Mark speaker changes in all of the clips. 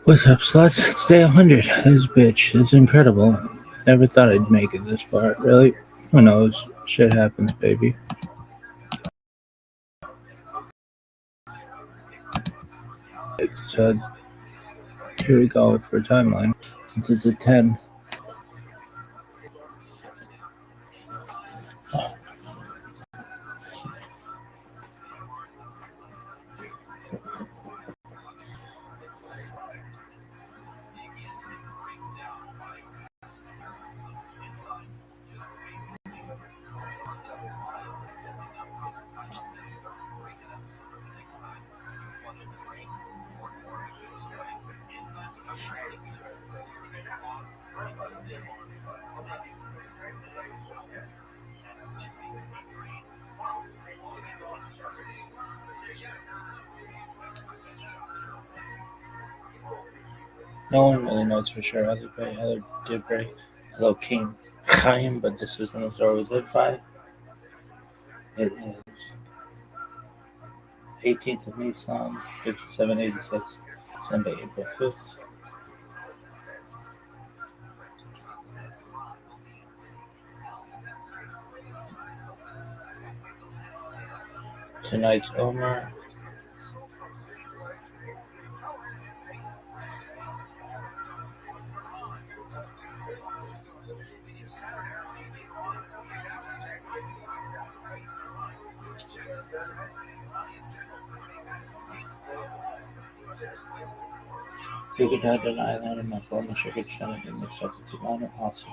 Speaker 1: What's up, sluts? It's day 100. This bitch. It's incredible. Never thought I'd make it this far. Really? Who knows? Shit happens, baby. It's, here we go for a timeline. Since it's a 10. No one really knows for sure. Other Bay, Heather Dibray, hello King Chaim, but this isn't the story we live by. It is 18th of Nisan, 5786, Sunday, April 5th. Tonight's Omer. Sugadat and Island and my former sugar channel in the substitute honor also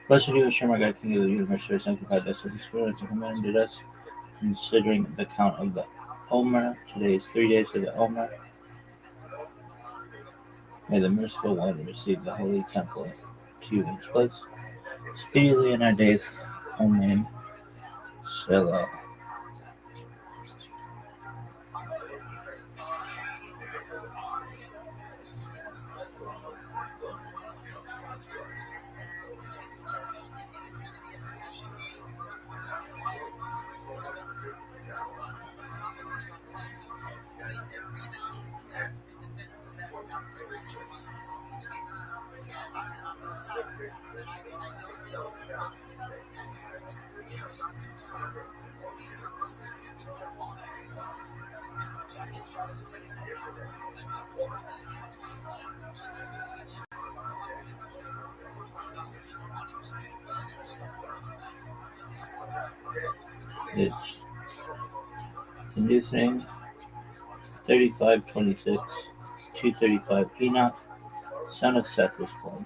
Speaker 1: Blessed are you, Hashem, our God, King of the universe, who has sanctified us with the Spirit and commanded us, considering the count of the Omer. Today is 3 days of the Omer. May the merciful one receive the holy temple to its place speedily in our days. Amen. Selah. It's the new thing. 3526, 235 Enoch, son of Seth, was born.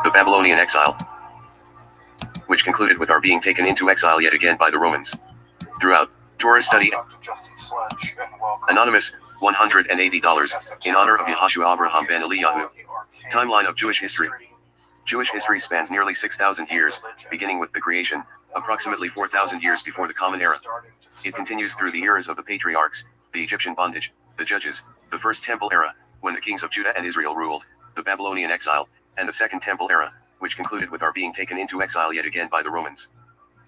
Speaker 2: The Babylonian exile, which concluded with our being taken into exile yet again by the Romans. Throughout Torah study, Anonymous, $180, in honor of Yehoshua Abraham ben Eliyahu. Timeline of Jewish history. Jewish history spans nearly 6,000 years, beginning with the creation, approximately 4,000 years before the Common Era. It continues through the eras of the patriarchs, the Egyptian bondage, the judges, the First Temple era, when the kings of Judah and Israel ruled, the Babylonian exile, and the Second Temple era, which concluded with our being taken into exile yet again by the Romans.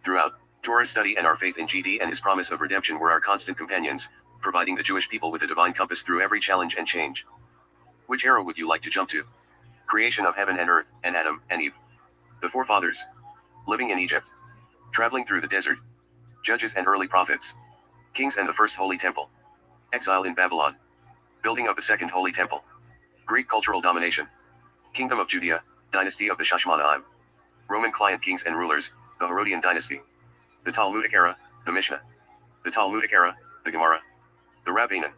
Speaker 2: Throughout, Torah study and our faith in GD and his promise of redemption were our constant companions, providing the Jewish people with a divine compass through every challenge and change. Which era would you like to jump to? Creation of heaven and earth, and Adam and Eve. The forefathers. Living in Egypt. Traveling through the desert. Judges and early prophets. Kings and the first holy temple. Exile in Babylon. Building of the second holy temple. Greek cultural domination. Kingdom of Judea, dynasty of the Hashmonaim. Roman client kings and rulers, the Herodian dynasty. The Talmudic era, the Mishnah. The Talmudic era, the Gemara. The Rabbanim.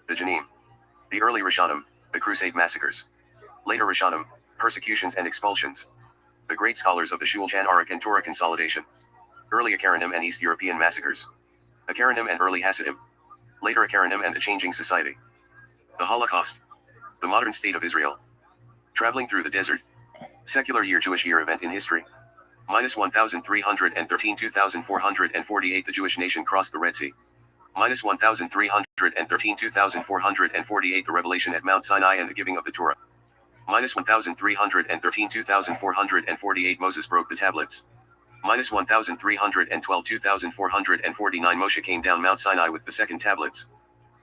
Speaker 2: The Janim. The early Rishonim, the Crusade massacres. Later Rishonim, persecutions and expulsions. The great scholars of the Shulchan Aruch and Torah consolidation. Early Acharonim and East European massacres. Acharonim and early Hasidim. Later Acharonim and the changing society. The Holocaust. The modern state of Israel. Traveling through the desert. Secular year Jewish year event in history. Minus 1313 2448 the Jewish nation crossed the Red Sea. Minus 1313 2448 the revelation at Mount Sinai and the giving of the Torah. Minus 1313 2448 Moses broke the tablets. Minus 1312 2449 Moshe came down Mount Sinai with the second tablets.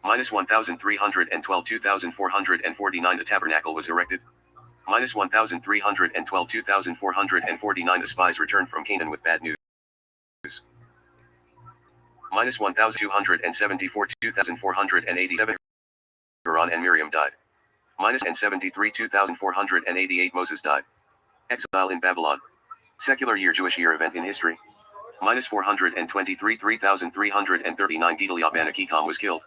Speaker 2: Minus 1312 2449 the tabernacle was erected. Minus 1312 2449 the spies returned from Canaan with bad news. Minus 1274 2487 Aaron and Miriam died. Minus 73 2488 Moses died. Exile in Babylon. Secular year Jewish year event in history. Minus 423 3339 Gedaliah ben Achikam was killed.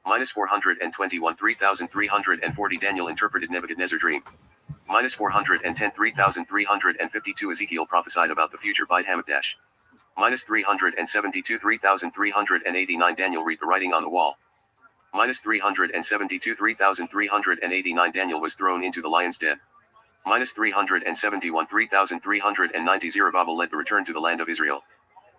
Speaker 2: Minus 421 3340 Daniel interpreted Nebuchadnezzar dream. Minus 410 3352 Ezekiel prophesied about the future by Hamadash. Minus 372 3389 Daniel read the writing on the wall. Minus 372 3389 Daniel was thrown into the lion's den. Minus 371 3390 Zerubbabel led the return to the land of Israel.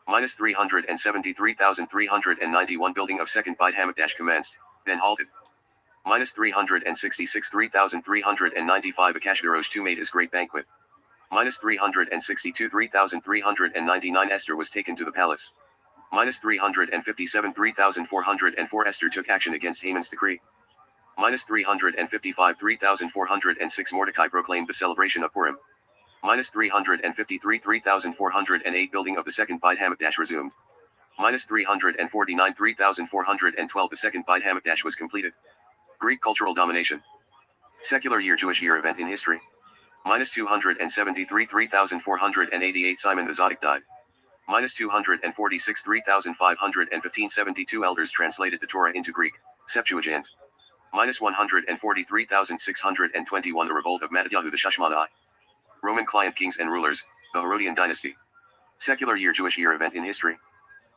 Speaker 2: Minus 373 391 building of second Beit Hamikdash commenced, then halted. Minus 366 3395 Akashverosh II made his great banquet. Minus 362 3399 Esther was taken to the palace. Minus 357 3404 Esther took action against Haman's decree. Minus 355 3406 Mordecai proclaimed the celebration of Purim. Minus 353 3408 building of the second Beit Hamikdash resumed. Minus 349 3412 the second Beit Hamikdash was completed. Greek cultural domination. Secular year Jewish year event in history. Minus 273 3488 Simon the Zodic died. Minus 246 3515 72 elders translated the Torah into Greek, Septuagint. Minus 143 621 the revolt of Mattatyahu the Shashmanai. Roman client kings and rulers, the Herodian dynasty. Secular year Jewish year event in history.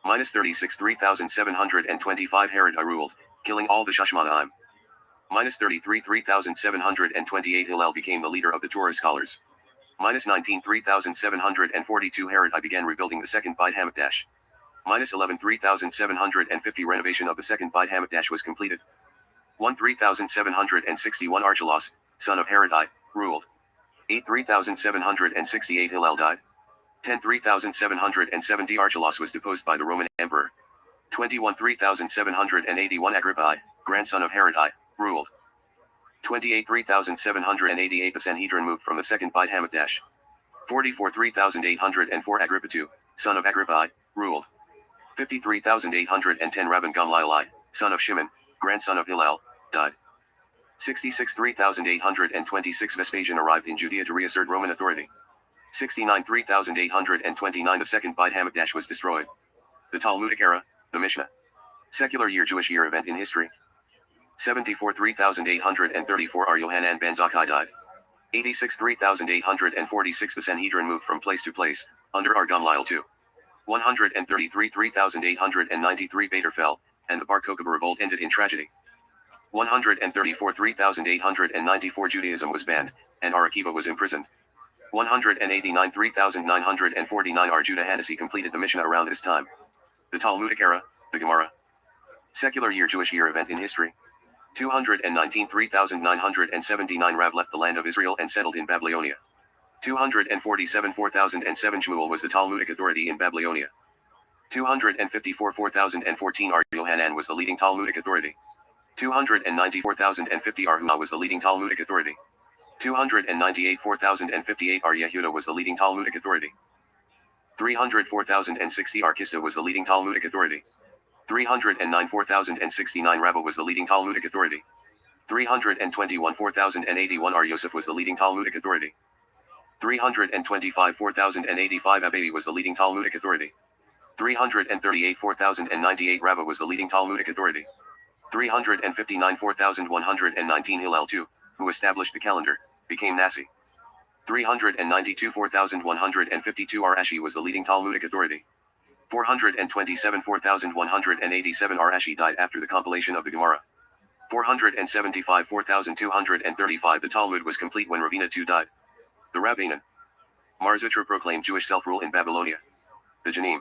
Speaker 2: Minus 36 3725 Herod I ruled, killing all the Shashmanaim. Minus 33 3728 Hillel became the leader of the Torah scholars. Minus 19 3742 Herod I began rebuilding the second Beit Hamikdash. Minus 11 3750 renovation of the second Beit Hamikdash was completed. 1 3761 Archelaus, son of Herod I, ruled. 8 3768 Hillel died. 10 3770 Archelaus was deposed by the Roman emperor. 21 3781 Agrippa I, grandson of Herod I, ruled. 28 3788 the Sanhedrin moved from the second Beit Hamikdash. 44 3804 Agrippa II, son of Agrippa I, ruled. 53,810 Rabban Gamliel I, son of Shimon, grandson of Hillel, died. 66 3826 Vespasian arrived in Judea to reassert Roman authority. 69 3829 the second Beit Hamikdash was destroyed. The Talmudic era, the Mishnah. Secular year Jewish year event in history. 74 3834 Ar Yohanan ben Zakkai died. 86 3846 the Sanhedrin moved from place to place, under Ar Gamliel II. 133 3893 Bader fell, and the Bar Kokhba revolt ended in tragedy. 134 3894 Judaism was banned, and Ar Akiva was imprisoned. 189 3949 R. Judah Hanasi completed the Mishnah around this time. The Talmudic era, the Gemara. Secular year Jewish year event in history. 219 3979 Rab left the land of Israel and settled in Babylonia. 247 4007 Shmuel was the Talmudic authority in Babylonia. 254 4014 R. Yohanan was the leading Talmudic authority. 290 4050 R. Huma was the leading Talmudic authority. 298 4058 R. Yehuda was the leading Talmudic authority. 300 4060 R. Kista was the leading Talmudic authority. 309 4069 Rabba was the leading Talmudic authority. 321 4081 R. Yosef was the leading Talmudic authority. 325 4085 Ababi was the leading Talmudic authority. 338 4098 Rabba was the leading Talmudic authority. 359 4119 Hillel II, who established the calendar, became Nasi. 392 4152 R. Ashi was the leading Talmudic authority. 427 4187 R. Ashi died after the compilation of the Gemara. 475 4235 The Talmud was complete when Ravina II died. The Rabbanan. Mar Zutra proclaimed Jewish self-rule in Babylonia. The Janim.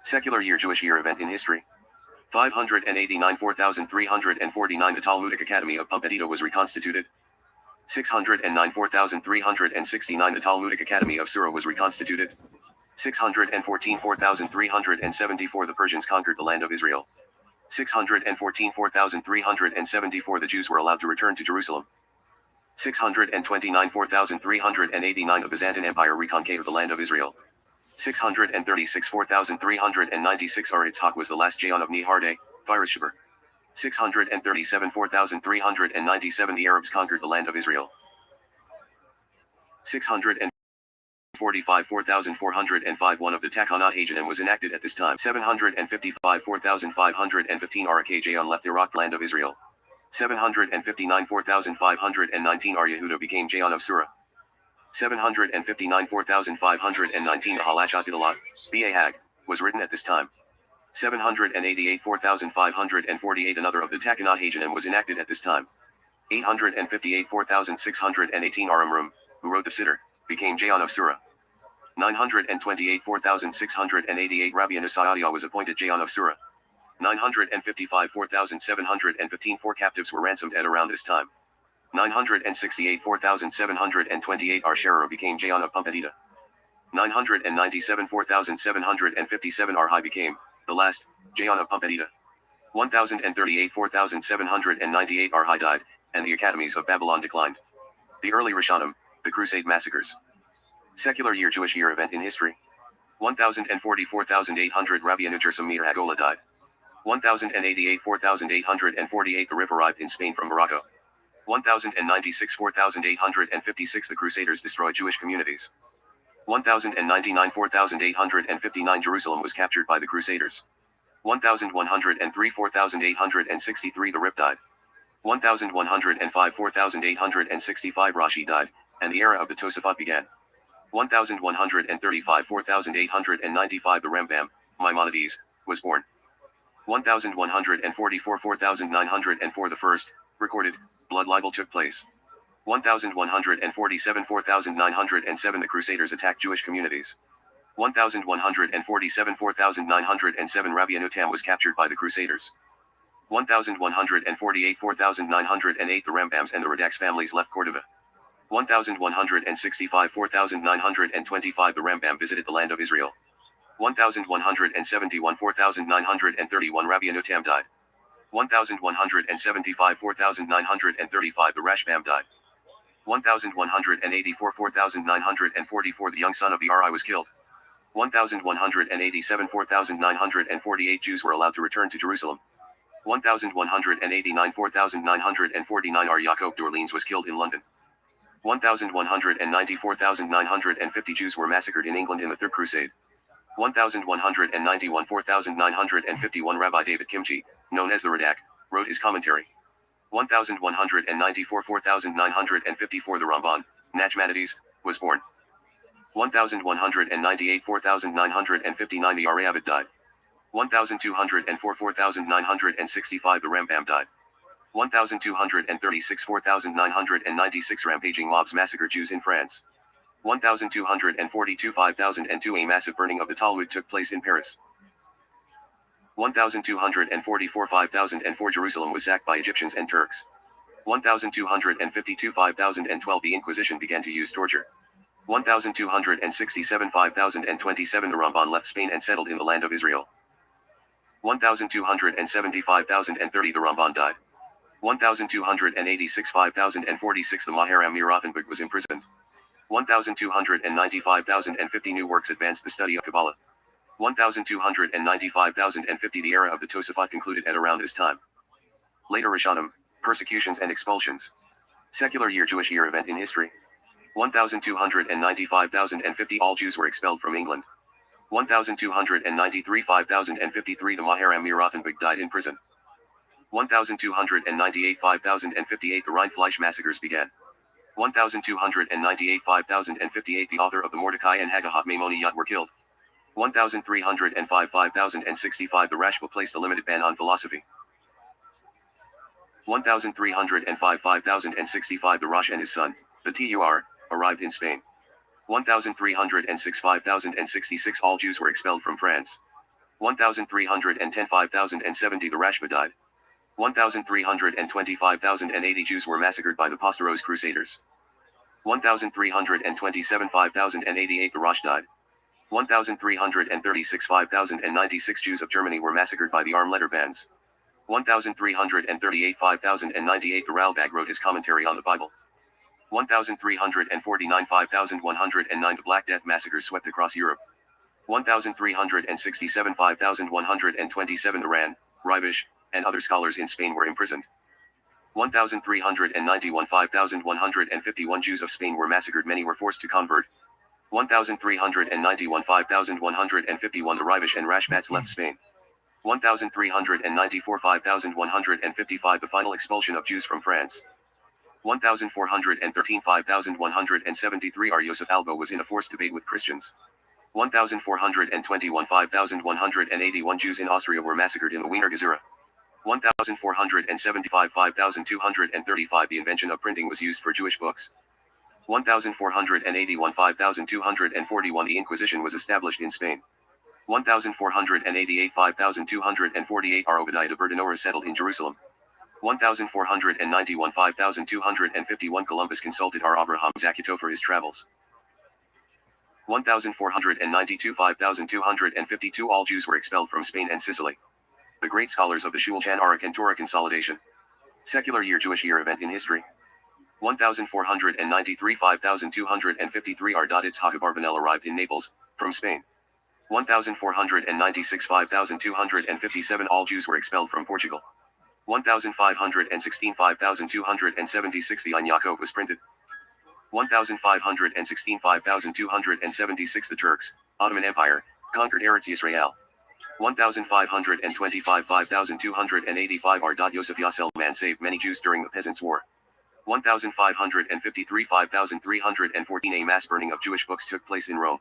Speaker 2: Secular year Jewish year event in history. 589 4349 The Talmudic Academy of Pumbedita was reconstituted. 609 4369 The Talmudic Academy of Sura was reconstituted. 614 4374 The Persians conquered the land of Israel. 614 4374 The Jews were allowed to return to Jerusalem. 629 4389 The Byzantine Empire reconcaved the land of Israel. 636 4396 R. Itzhak was the last Jayon of Nehardeh, Virashaber. 637 4397 The Arabs conquered the land of Israel. 645 4405 One of the Takanat Hajanim was enacted at this time. 755 4515 R. Jayon left Iraq, land of Israel. 759 4519 R. Yehuda became Jayon of Surah. 759 4519 The Halachat Gitalat, B.A. Hag, was written at this time. 788 4548 Another of the Takanat Hajanim was enacted at this time. 858 4618 Aramrum, who wrote the Siddur, became Jayon of Surah. 928 4688 Rabbi Anusayadiyah was appointed Jayon of Surah. 955 4715 Four captives were ransomed at around this time. 968 4728 R. Sherer became Jayon of Pumbedita. 997 4757 R. Hai became, the last, Jayon of Pumbedita. 1038 4798 R. Hai died, and the academies of Babylon declined. The early Rishonim, the Crusade massacres. Secular year Jewish year event in history. 1040 4800 Rabbi Anujersim Meir Hagolah died. 1088 4848 The river arrived in Spain from Morocco. 1096 4856 The Crusaders destroyed Jewish communities. 1099 4859 Jerusalem was captured by the Crusaders. 1103 4863 The Rip died. 1105 4865 Rashi died, and the era of the Tosafot began. 1135 4895 The Rambam, Maimonides, was born. 1144 4904 The first, recorded, blood libel took place. 1147 4907 The Crusaders attacked Jewish communities. 1147 4907 Rabbi Anutam was captured by the Crusaders. 1148 4908 The Rambams and the Radak's families left Cordova. 1165 4925 The Rambam visited the land of Israel. 1171 4931 Rabbi Anutam died. 1175 4935 The Rashbam died. 1184 4944 The young son of the Ri was killed. 1187 4948 Jews were allowed to return to Jerusalem. 1189 4949 R. Yaakov d'Orleans was killed in London. 1190 4950 Jews were massacred in England in the Third Crusade. 1191 4951 Rabbi David Kimchi, known as the Radak, wrote his commentary. 1194 4954 The Ramban, Nachmanides, was born. 1198 4959 The Arayavid died. 1204 4965 The Rambam died. 1236 4996 Rampaging mobs massacred Jews in France. 1242 5002 A massive burning of the Talmud took place in Paris. 1244 5004 Jerusalem was sacked by Egyptians and Turks. 1252 5012 The Inquisition began to use torture. 1267 5027 The Ramban left Spain and settled in the land of Israel. 1275 5030 The Ramban died. 1286 5046 The Maher Amir Rothenberg was imprisoned. 1295 5050 New works advanced the study of Kabbalah. 1295 5050 The era of the Tosafot concluded at around this time. Later Rishonim, persecutions and expulsions. Secular year Jewish year event in history. 1295 5050 All Jews were expelled from England. 1293 5053 The Maher Amir Rothenberg died in prison. 1298 5058 The Rheinfleisch massacres began. 1298 5058 The author of the Mordecai and Haggahat Maimoniyot were killed. 1305 5065 The Rashba placed a limited ban on philosophy. 1305 5065 The Rosh and his son, the Tur, arrived in Spain. 1306 5066 All Jews were expelled from France. 1310 5070 The Rashba died. 1325 5080 Jews were massacred by the Pasteros Crusaders. 1327 5088 The Rosh died. 1336 5096 Jews of Germany were massacred by the armed letter bands. 1338 5098 The Ralbag wrote his commentary on the Bible. 1349 5109 The Black Death massacres swept across Europe. 1367 5127 Iran, Ribish, and other scholars in Spain were imprisoned. 1391 5151 Jews of Spain were massacred, many were forced to convert. 1391 5151 The Ribish and Rashbats left Spain. 1394 5155 The final expulsion of Jews from France. 1413 5173 R. Yosef Albo was in a forced debate with Christians. 1421 5181 Jews in Austria were massacred in the Wiener Gezira. 1475 5235 The invention of printing was used for Jewish books. 1481 5241 The Inquisition was established in Spain. 1488 5248 R. Obadiah de Berdenauer settled in Jerusalem. 1491 5251 Columbus consulted R. Abraham Zacuto for his travels. 1492 5252 All Jews were expelled from Spain and Sicily. The great scholars of the Shulchan Aruch and Torah consolidation. Secular year Jewish year event in history. 1493 5253 R. Itzhak Abarbanel arrived in Naples, from Spain. 1496 5257 All Jews were expelled from Portugal. 1516 5276 The Ein Yaakov was printed. 1516 5276 The Turks, Ottoman Empire, conquered Eretz Yisrael. 1525 5285 R. Yosef Yassel Man saved many Jews during the Peasants' War. 1553 5314 A mass burning of Jewish books took place in Rome.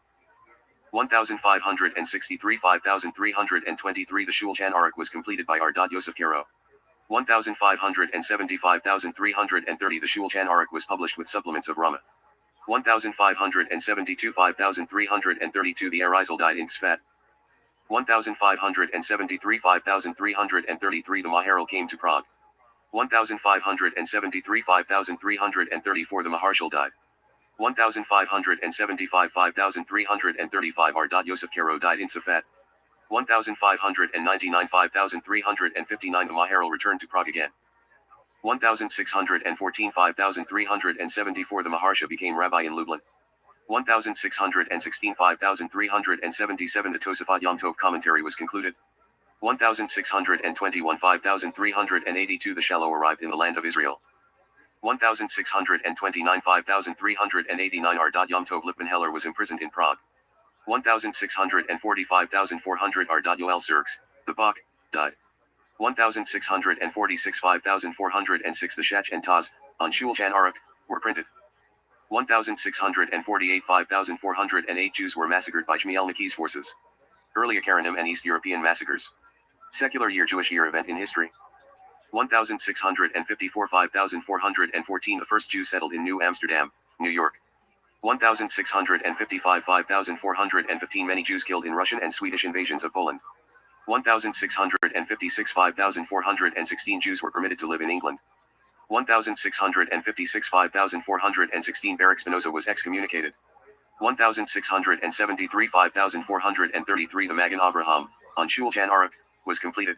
Speaker 2: 1563 5323 The Shulchan Aruch was completed by R. Yosef Karo. 1575 5330 The Shulchan Aruch was published with supplements of Rama. 1572 5332 The Arizal died in Tzfat. 1573 5333 The Maharal came to Prague. 1573 5334 The Maharshal died. 1575 5335 R. Yosef Karo died in Safat. 1599 5359 The Maharal returned to Prague again. 1614 5374 The Maharsha became rabbi in Lublin. 1616 5377 The Tosafot Yom Tov commentary was concluded. 1621 5382 The Shalom arrived in the land of Israel. 1629 5389 R. Yom Tov Lipman Heller was imprisoned in Prague. 1645 400 R. Yoel Sirks, the Bach, died. 1646 5406 The Shach and Taz, on Shulchan Aruch, were printed. 1648 5408 Jews were massacred by Shmuel Maki's forces. Early Akaranim and East European massacres. Secular year Jewish year event in history. 1654 5414 The first Jews settled in New Amsterdam, New York. 1655 5,415 many Jews killed in Russian and Swedish invasions of Poland. 1656 5,416 Jews were permitted to live in England. 1656 5,416 Baruch Spinoza was excommunicated. 1673 5,433 The Magen Avraham, on Shulchan Aruch, was completed.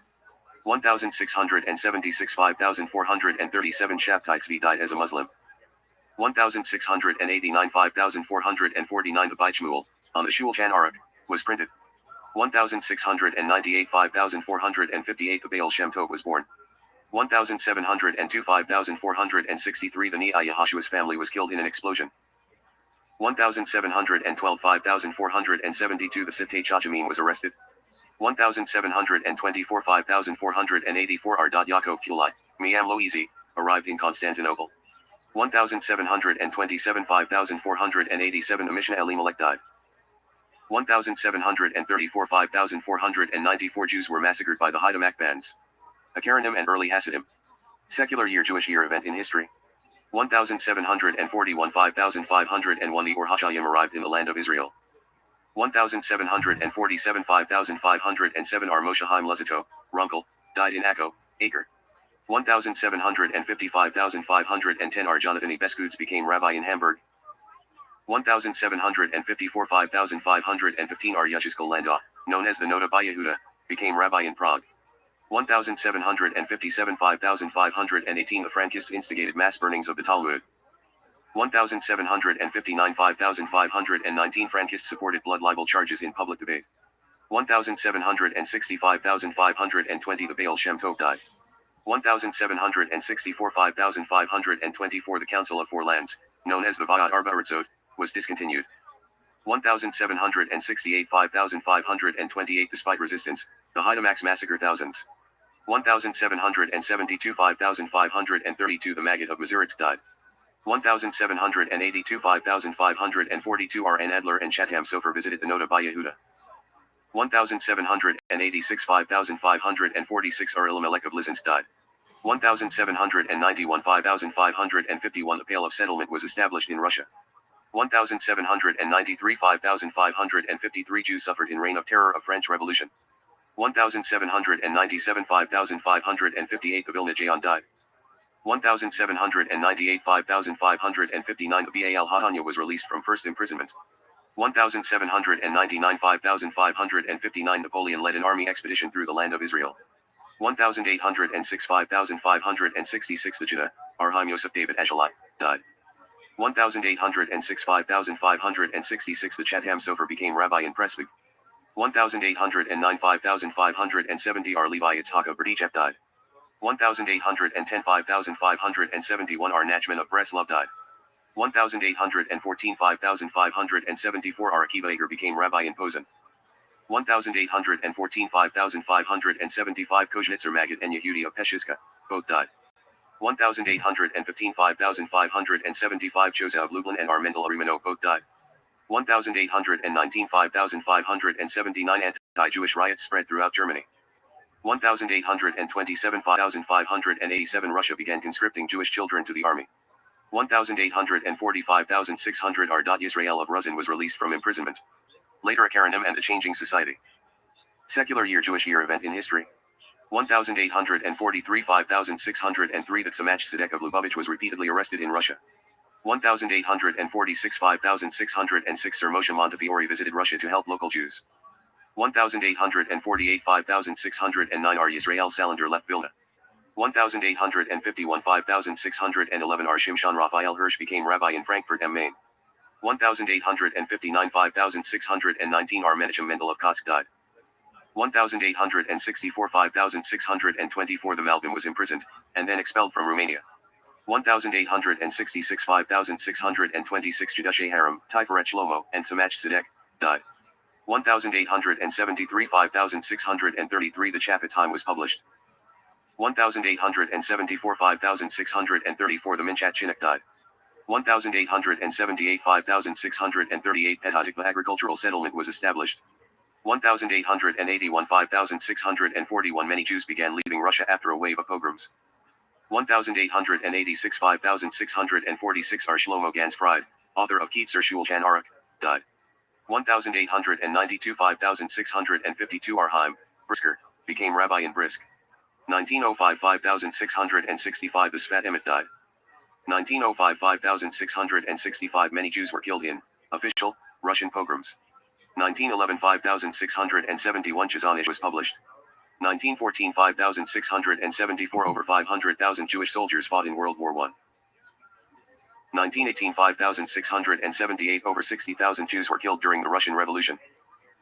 Speaker 2: 1676 5,437 Shabtai Tzvi died as a Muslim. 1689 5,449 The Beit Shmuel, on the Shulchan Aruch, was printed. 1698 5,458 The Baal Shem Tov was born. 1702 5,463 The Ni'ah Yahushua's family was killed in an explosion. 1712 5,472 The Sittei Chachamim was arrested. 1724 5,484 Ardat Yaakov Kulai, Miam Loizi, arrived in Constantinople. 1727 5,487 The Mishnah Elimelech died. 1734 5,494 Jews were massacred by the Haidamach bands. Akaranim and early Hasidim. Secular year Jewish year event in history. 1741 5,501 The Or Hashayim arrived in the land of Israel. 1747 5,507 Ar Moshe Haim Luzzatto, Runkle, died in Akko, Acre. 1750 5,510 Ar Jonathan Beskudes became rabbi in Hamburg. 1754 5,515 Ar Yechezkel Landau, known as the Noda by Yehuda, became rabbi in Prague. 1757 5,518 The Frankists instigated mass burnings of the Talmud. 1759 5,519 Frankists supported blood libel charges in public debate. 1765 5,520 The Baal Shem Tov died. 1764 5,524 The Council of Four Lands, known as the Va'at Arba Aritzot, was discontinued. 1768 5,528 Despite resistance, the Haidamachs massacre thousands. 1772 5,532 The Maggid of Mazuritz died. 1782 5,542 R. N. Adler and Chatham Sofer visited the Noda by Yehuda. 1786 5,546 R. Elimelech of Lizensk died. 1791 5,551 The Pale of Settlement was established in Russia. 1793 5,553 Jews suffered in reign of terror of French Revolution. 1797 5,558 The Vilna Gaon died. 1798 5,559 The Bal Hadanya was released from first imprisonment. 1799 5,559 Napoleon led an army expedition through the land of Israel. 1806 5,566 The Judah, Arhaim Yosef David Ajalai, died. 1806 5,566 The Chatham Sofer became rabbi in Pressburg. 1809 5,570 R. Levi Yitzhak of Berdichev died. 1810 5,571 R. Nachman of Breslov died. 1814 5,574 R. Akiva Eger became rabbi in Posen. 1814 5,575 Koznitzer Maggid and Yehudi of Peshiska, both died. 1815 5,575 Joseph of Lublin and Armendel Arimano both died. 1819 5,579 anti-Jewish riots spread throughout Germany. 1827 5,587 Russia began conscripting Jewish children to the army. 1845,600 Ardat Yisrael of Ruzin was released from imprisonment. Later Akaranim and the Changing Society. Secular year Jewish year event in history. 1843 5,603 The Tzemach Tzedek of Lubavitch was repeatedly arrested in Russia. 1846 5,606 Sir Moshe Montefiore visited Russia to help local Jews. 1848 5,609 R. Yisrael Salander left Vilna. 1851 5,611 R. Shimshon Raphael Hirsch became rabbi in Frankfurt am Main. 1859 5,619 R. Menachem Mendel of Kotsk died. 1864 5,624 The Malbim was imprisoned, and then expelled from Romania. 1866 5,626 Judashe Haram, Tiferet Shlomo, and Tzemach Tzedek, died. 1873 5,633 The Chafetz Haim was published. 1874 5,634 The Minchat Chinuch died. 1878 5,638 Petah agricultural settlement was established. 1881 5,641 Many Jews began leaving Russia after a wave of pogroms. 1886 5646 are Shlomo Gans Fried, author of Keetzer Shulchan Aruch, died. 1892 5652 are Haim Brisker, became rabbi in Brisk. 1905 5665 the Sfat Emet died. 1905 5665 many Jews were killed in official Russian pogroms. 1911 5671 Chazanish was published. 1914 5674 over 500,000 Jewish soldiers fought in World War I. 1918 5678 over 60,000 Jews were killed during the Russian Revolution.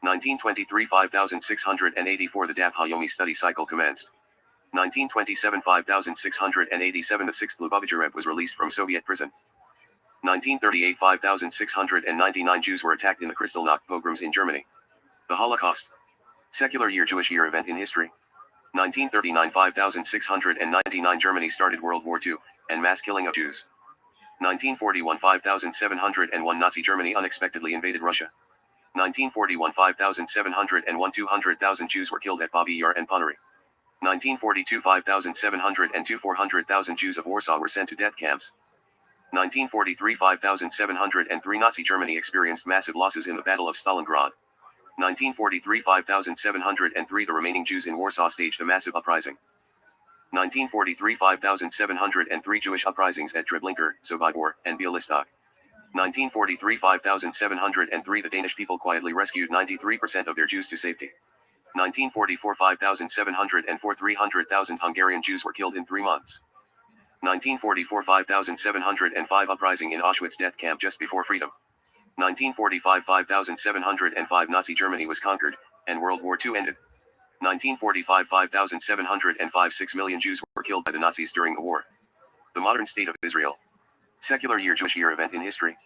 Speaker 2: 1923 5684 the Daf Hayomi study cycle commenced. 1927 5687 the 6th Lubavitcher Rebbe was released from Soviet prison. 1938 5699 Jews were attacked in the Kristallnacht pogroms in Germany. The Holocaust. Secular year Jewish year event in history. 1939 5699 Germany started World War II, and mass killing of Jews. 1941 5701 Nazi Germany unexpectedly invaded Russia. 1941 5701 200,000 Jews were killed at Babi Yar and Ponary. 1942 5702 400,000 Jews of Warsaw were sent to death camps. 1943 5703 Nazi Germany experienced massive losses in the Battle of Stalingrad. 1943 5703 the remaining Jews in Warsaw staged a massive uprising. 1943 5703 Jewish uprisings at Treblinka, Sobibor, and Bialystok. 1943 5703 the Danish people quietly rescued 93% of their Jews to safety. 1944 5704 300,000 Hungarian Jews were killed in 3 months. 1944 5705 uprising in Auschwitz death camp just before freedom. 1945 5705 Nazi Germany was conquered, and World War II ended. 1945 5705 6 million Jews were killed by the Nazis during the war. The modern state of Israel. Secular year Jewish year event in history.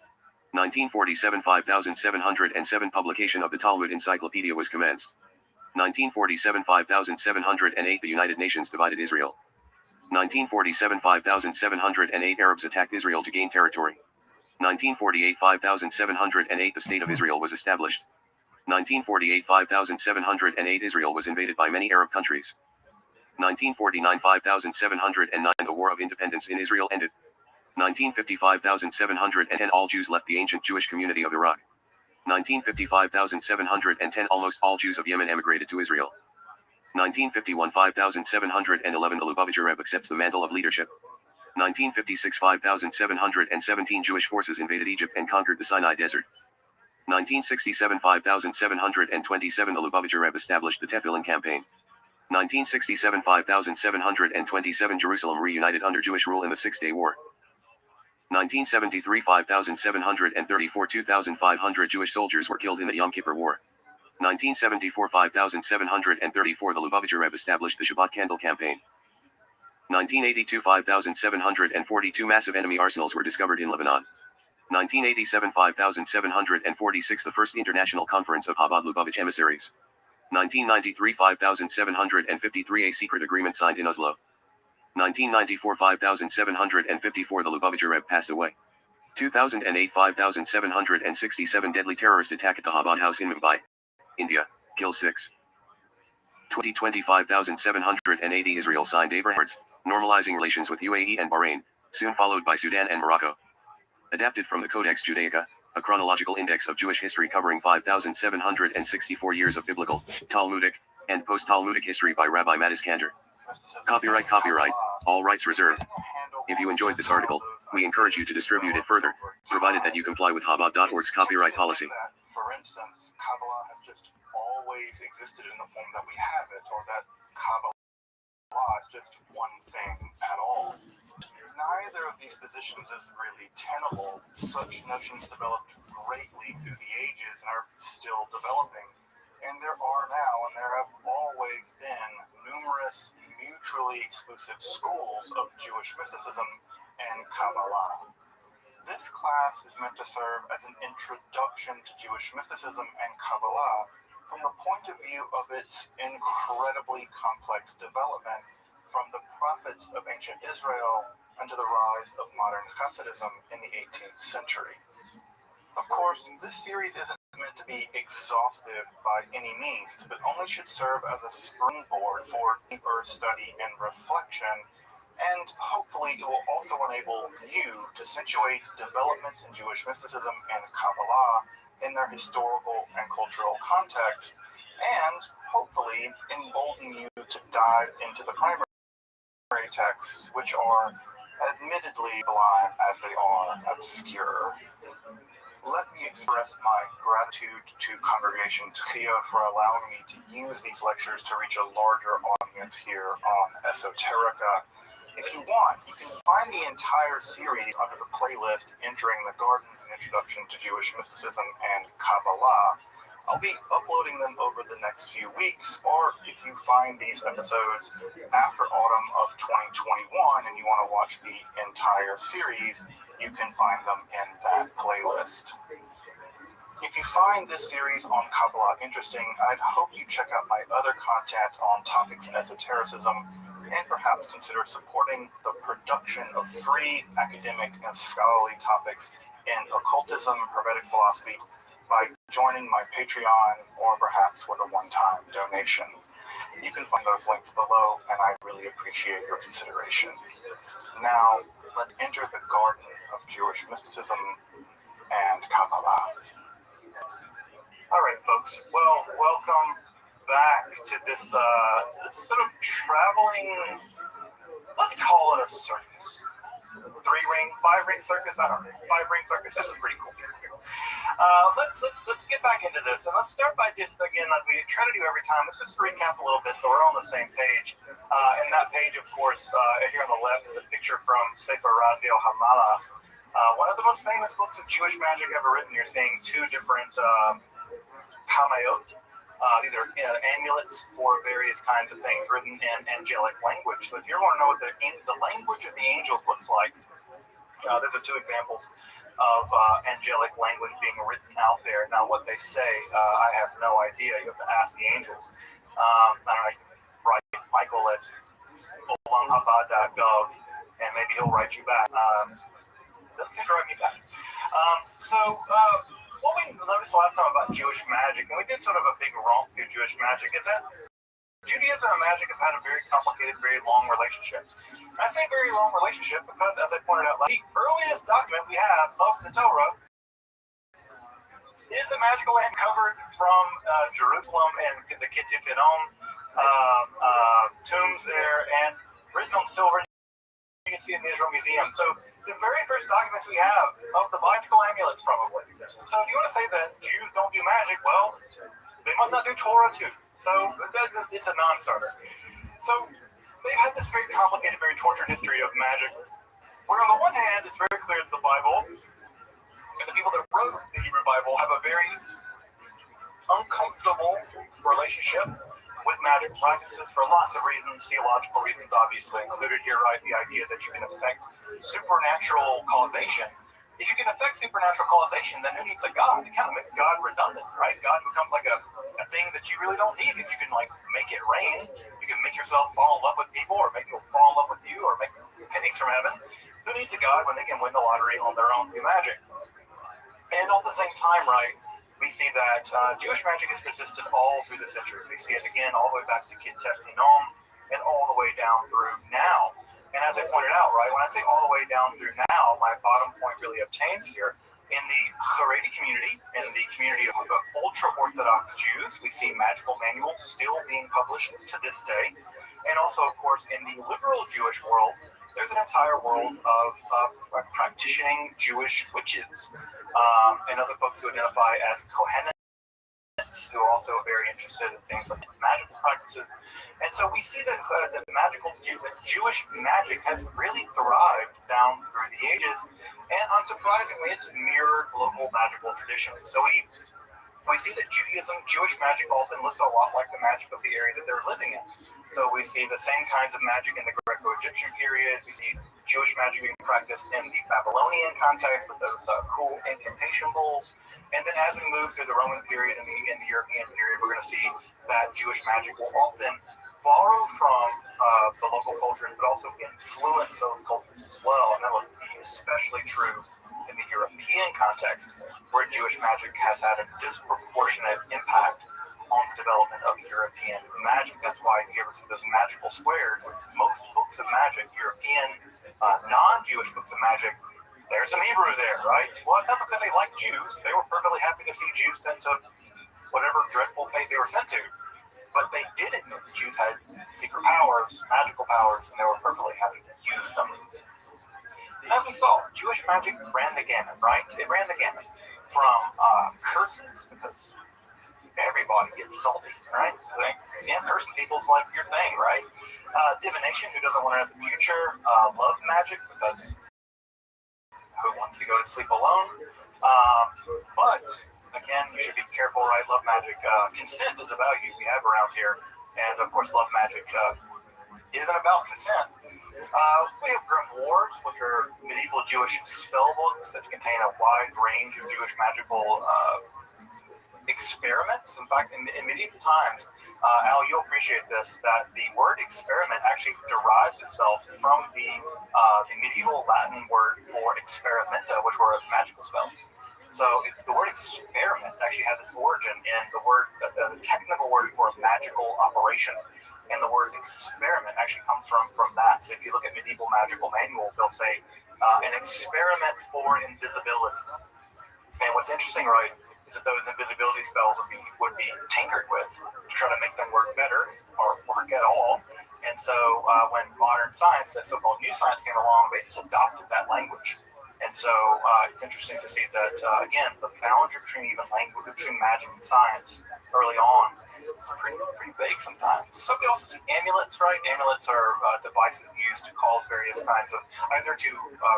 Speaker 2: 1947 5707 publication of the Talmud Encyclopedia was commenced. 1947 5708 the United Nations divided Israel. 1947 5708 Arabs attacked Israel to gain territory. 1948 5708 the State of Israel was established. 1948 5708 Israel was invaded by many Arab countries. 1949 5709 the War of Independence in Israel ended. 1955 5710 all Jews left the ancient Jewish community of Iraq. 1955 5710 almost all Jews of Yemen emigrated to Israel. 1951 5711 the Lubavitcher Rebbe accepts the mantle of leadership. 1956 5717 Jewish forces invaded Egypt and conquered the Sinai Desert. 1967 5727 the Lubavitcher Rebbe established the Tefillin campaign. 1967 5727 Jerusalem reunited under Jewish rule in the Six-Day War. 1973 5734 2,500 Jewish soldiers were killed in the Yom Kippur War. 1974 5734 the Lubavitcher Rebbe established the Shabbat Candle campaign. 1982 5742 massive enemy arsenals were discovered in Lebanon. 1987 5746 the first international conference of Chabad Lubavitch emissaries. 1993 5753 a secret agreement signed in Oslo. 1994 5754 the Lubavitcher Rebbe passed away. 2008 5767 deadly terrorist attack at the Chabad house in Mumbai, India, kills 6. 2020 5780 Israel signed Abraham's, normalizing relations with UAE and Bahrain, soon followed by Sudan and Morocco. Adapted from the Codex Judaica, a chronological index of Jewish history covering 5,764 years of biblical, Talmudic, and post-Talmudic history by Rabbi Mattis Kantor. Copyright, all rights reserved. If you enjoyed this article, we encourage you to distribute it further, provided that you comply with Chabad.org's copyright policy.
Speaker 3: For instance, Kabbalah has just always existed in the form that we have it, or that Kabbalah is just one thing at all. Neither of these positions is really tenable. Such notions developed greatly through the ages and are still developing. And there are now, and there have always been, numerous mutually exclusive schools of Jewish mysticism and Kabbalah. This class is meant to serve as an introduction to Jewish mysticism and Kabbalah from the point of view of its incredibly complex development from the prophets of ancient Israel and to the rise of modern Hasidism in the 18th century. Of course, this series isn't meant to be exhaustive by any means, but only should serve as a springboard for deeper study and reflection And hopefully it will also enable you to situate developments in Jewish mysticism and Kabbalah in their historical and cultural context, and hopefully embolden you to dive into the primary texts, which are admittedly blind as they are obscure. Let me express my gratitude to Congregation Tchia for allowing me to use these lectures to reach a larger audience here on Esoterica. If you want, you can find the entire series under the playlist Entering the Garden, an Introduction to Jewish Mysticism and Kabbalah. I'll be uploading them over the next few weeks, or if you find these episodes after autumn of 2021 and you want to watch the entire series, you can find them in that playlist. If you find this series on Kabbalah interesting, I'd hope you check out my other content on topics in esotericism, and perhaps consider supporting the production of free academic and scholarly topics in occultism, Hermetic philosophy, by joining my Patreon or perhaps with a one-time donation. You can find those links below, and I really appreciate your consideration. Now, let's enter the garden of Jewish mysticism and Kabbalah. All right, folks. Well, welcome back to this sort of traveling, let's call it a circus. 3-ring, 5-ring circus, I don't know, 5-ring circus, this is pretty cool. Let's get back into this, and let's start by just, again, as we try to do every time, let's just recap a little bit so we're all on the same page. And that page, of course, here on the left is a picture from Sefer Radio Hamalach, one of the most famous books of Jewish magic ever written. You're seeing two different kamayot. These are amulets for various kinds of things written in angelic language. So if you want to know what the language of the angels looks like, these are two examples of angelic language being written out there. Now, what they say, I have no idea. You have to ask the angels. I don't know, you can write Michael at olamhabad.gov, and maybe he'll write you back. Let's write me back. What we noticed last time about Jewish magic, and we did sort of a big romp through Jewish magic, is that Judaism and magic have had a very complicated, very long relationship. And I say very long relationship because, as I pointed out, the earliest document we have of the Torah is a magical lamp covered from Jerusalem and the Kitzit tombs there, and written on silver. You can see in the Israel Museum. So the very first documents we have of the magical amulets, probably. So if you want to say that Jews don't do magic, well, they must not do Torah too. So it's a non-starter. So they've had this very complicated, very tortured history of magic, where on the one hand, it's very clear that the Bible and the people that wrote the Hebrew Bible have a very uncomfortable relationship with magic practices for lots of reasons, theological reasons obviously included here, right? The idea that you can affect supernatural causation. If you can affect supernatural causation, then who needs a God? It kind of makes God redundant, right? God becomes like a thing that you really don't need. If you can like make it rain, you can make yourself fall in love with people, or make people fall in love with you, or make pennies from heaven. Who needs a God when they can win the lottery on their own through magic? And at the same time, right, we see that Jewish magic has persisted all through the centuries. We see it again all the way back to Kitzit and all the way down through now. And as I pointed out, right, when I say all the way down through now, my bottom point really obtains here. In the Haredi community, in the community of ultra-Orthodox Jews, we see magical manuals still being published to this day. And also, of course, in the liberal Jewish world, there's an entire world of practicing Jewish witches and other folks who identify as Kohanim, who are also very interested in things like magical practices. And so we see that the Jewish magic has really thrived down through the ages, and unsurprisingly, it's mirrored local magical traditions. So we see that Jewish magic often looks a lot like the magic of the area that they're living in. So we see the same kinds of magic in the Greco-Egyptian period. We see Jewish magic being practiced in the Babylonian context with those cool incantation bowls. And then as we move through the Roman period and the European period, we're going to see that Jewish magic will often borrow from the local cultures, but also influence those cultures as well. And that will be especially true in the European context, where Jewish magic has had a disproportionate impact on development of European magic. That's why if you ever see those magical squares, most books of magic, European, non-Jewish books of magic, there's some Hebrew there, right? Well, it's not because they like Jews. They were perfectly happy to see Jews sent to whatever dreadful fate they were sent to. But they didn't know the Jews had secret powers, magical powers, and they were perfectly happy to use them. And as we saw, Jewish magic ran the gamut, right? It ran the gamut from curses, because everybody gets salty, right? Cursing people's like your thing, right? Divination, who doesn't want to know the future? Love magic, because who wants to go to sleep alone? But again, you should be careful, right? Love magic. Consent is a value we have around here. And of course, love magic isn't about consent. We have grimoires, which are medieval Jewish spell books that contain a wide range of Jewish magical experiments. In fact, in medieval times, Al, you'll appreciate this, that the word experiment actually derives itself from the medieval Latin word for experimenta, which were magical spells. So the word experiment actually has its origin in the technical word for a magical operation. And the word experiment actually comes from that. So if you look at medieval magical manuals, they'll say an experiment for invisibility. And what's interesting, right, is that those invisibility spells would be tinkered with to try to make them work better or work at all. And so when modern science, that so-called new science, came along, they just adopted that language. And so it's interesting to see that, again, the boundary between magic and science early on is pretty vague sometimes. So we also see amulets, right? Amulets are devices used to cause various kinds of, either to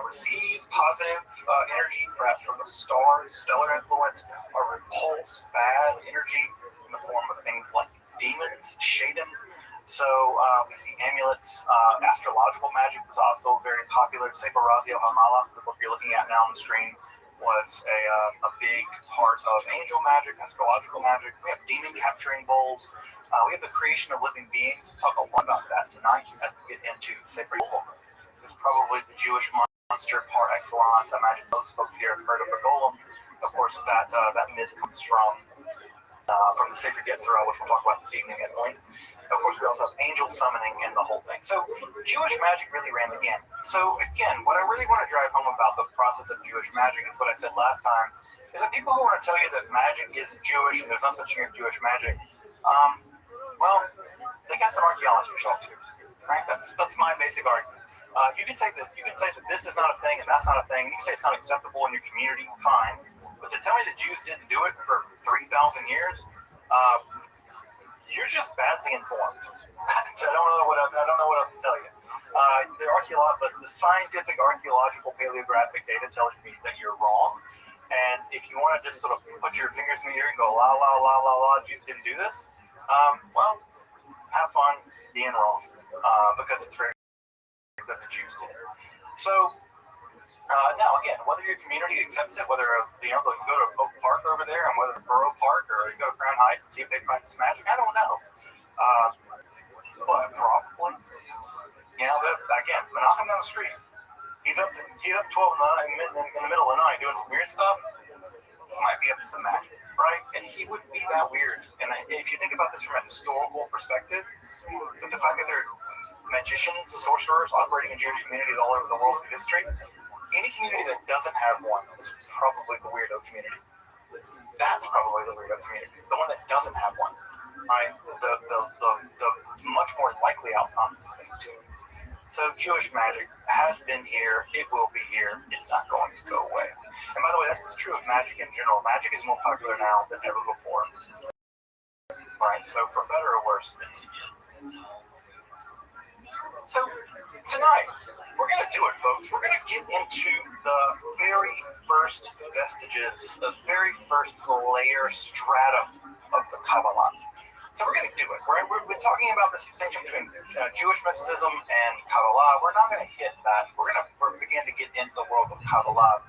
Speaker 3: receive positive energy, perhaps from the stars, stellar influence, or repulse bad energy in the form of things like demons, shaden. So we see amulets. Astrological magic was also very popular. Sefer Raziel Hamala, the book you're looking at now on the screen, was a big part of angel magic, astrological magic. We have demon capturing bowls. We have the creation of living beings. We'll talk a lot about that tonight as we get into Sefer Golem. It's probably the Jewish monster par excellence. I imagine most folks here have heard of the golem. Of course, that myth comes from the Sefer Yetzirah, which we'll talk about this evening at length. Of course, we also have angel summoning and the whole thing. So Jewish magic really ran the gamut. So again, what I really want to drive home about the process of Jewish magic is what I said last time, is that people who want to tell you that magic isn't Jewish and there's no such thing as Jewish magic, well, they got some archaeology to show too, right? That's my basic argument. You can say that this is not a thing and that's not a thing. You can say it's not acceptable in your community, fine. But to tell me that Jews didn't do it for 3,000 years, you're just badly informed. So I don't know what else to tell you. The scientific, archaeological, paleographic data tells me that you're wrong. And if you want to just sort of put your fingers in the air and go la la la la la, Jews didn't do this, well, have fun being wrong, because it's very that the Jews did. So now again, whether your community accepts it, whether you go to Oak Park over there, and whether it's Borough Park or you go to Crown Heights and see if they practice magic, I don't know. But probably, again, Menachem down the street, he's up 12 in the middle of the night doing some weird stuff. He might be up to some magic, right? And he wouldn't be that weird. And if you think about this from a historical perspective, but the fact that there are magicians, sorcerers operating in Jewish communities all over the world through history, any community that doesn't have one is probably the weirdo community. That's probably the weirdo community. The one that doesn't have one, right? The much more likely outcome is too. So Jewish magic has been here. It will be here. It's not going to go away. And by the way, that's true of magic in general. Magic is more popular now than ever before. Right? So for better or worse, it's here. So tonight, we're going to do it, folks. We're going to get into the very first vestiges, the very first layer stratum of the Kabbalah. So we're going to do it. We've been talking about this distinction between Jewish mysticism and Kabbalah. We're not going to hit that. We're going to begin to get into the world of Kabbalah.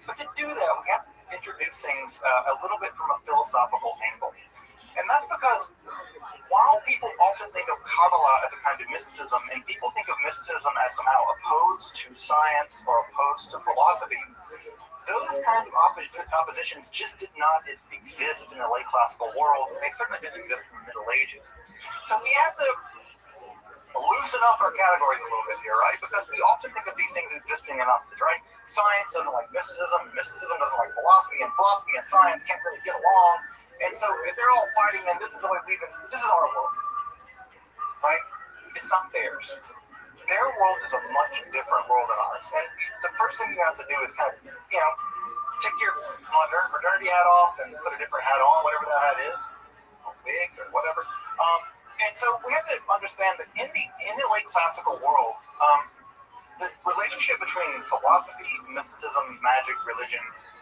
Speaker 3: But to do that, we have to introduce things a little bit from a philosophical angle. And that's because while people often think of Kabbalah as a kind of mysticism, and people think of mysticism as somehow opposed to science or opposed to philosophy, those kinds of oppositions just did not exist in the late classical world, and they certainly didn't exist in the Middle Ages. So we have to loosen up our categories a little bit here, right? Because we often think of these things existing in opposites, right? Science doesn't like mysticism, mysticism doesn't like philosophy and science can't really get along. And so if they're all fighting, and this is the way we live, this is our world, right? It's not theirs. Their world is a much different world than ours. And the first thing you have to do is kind of, take your modernity hat off and put a different hat on, whatever that hat is, wig or whatever. And so we have to understand that in the late classical world, the relationship between philosophy, mysticism, magic, religion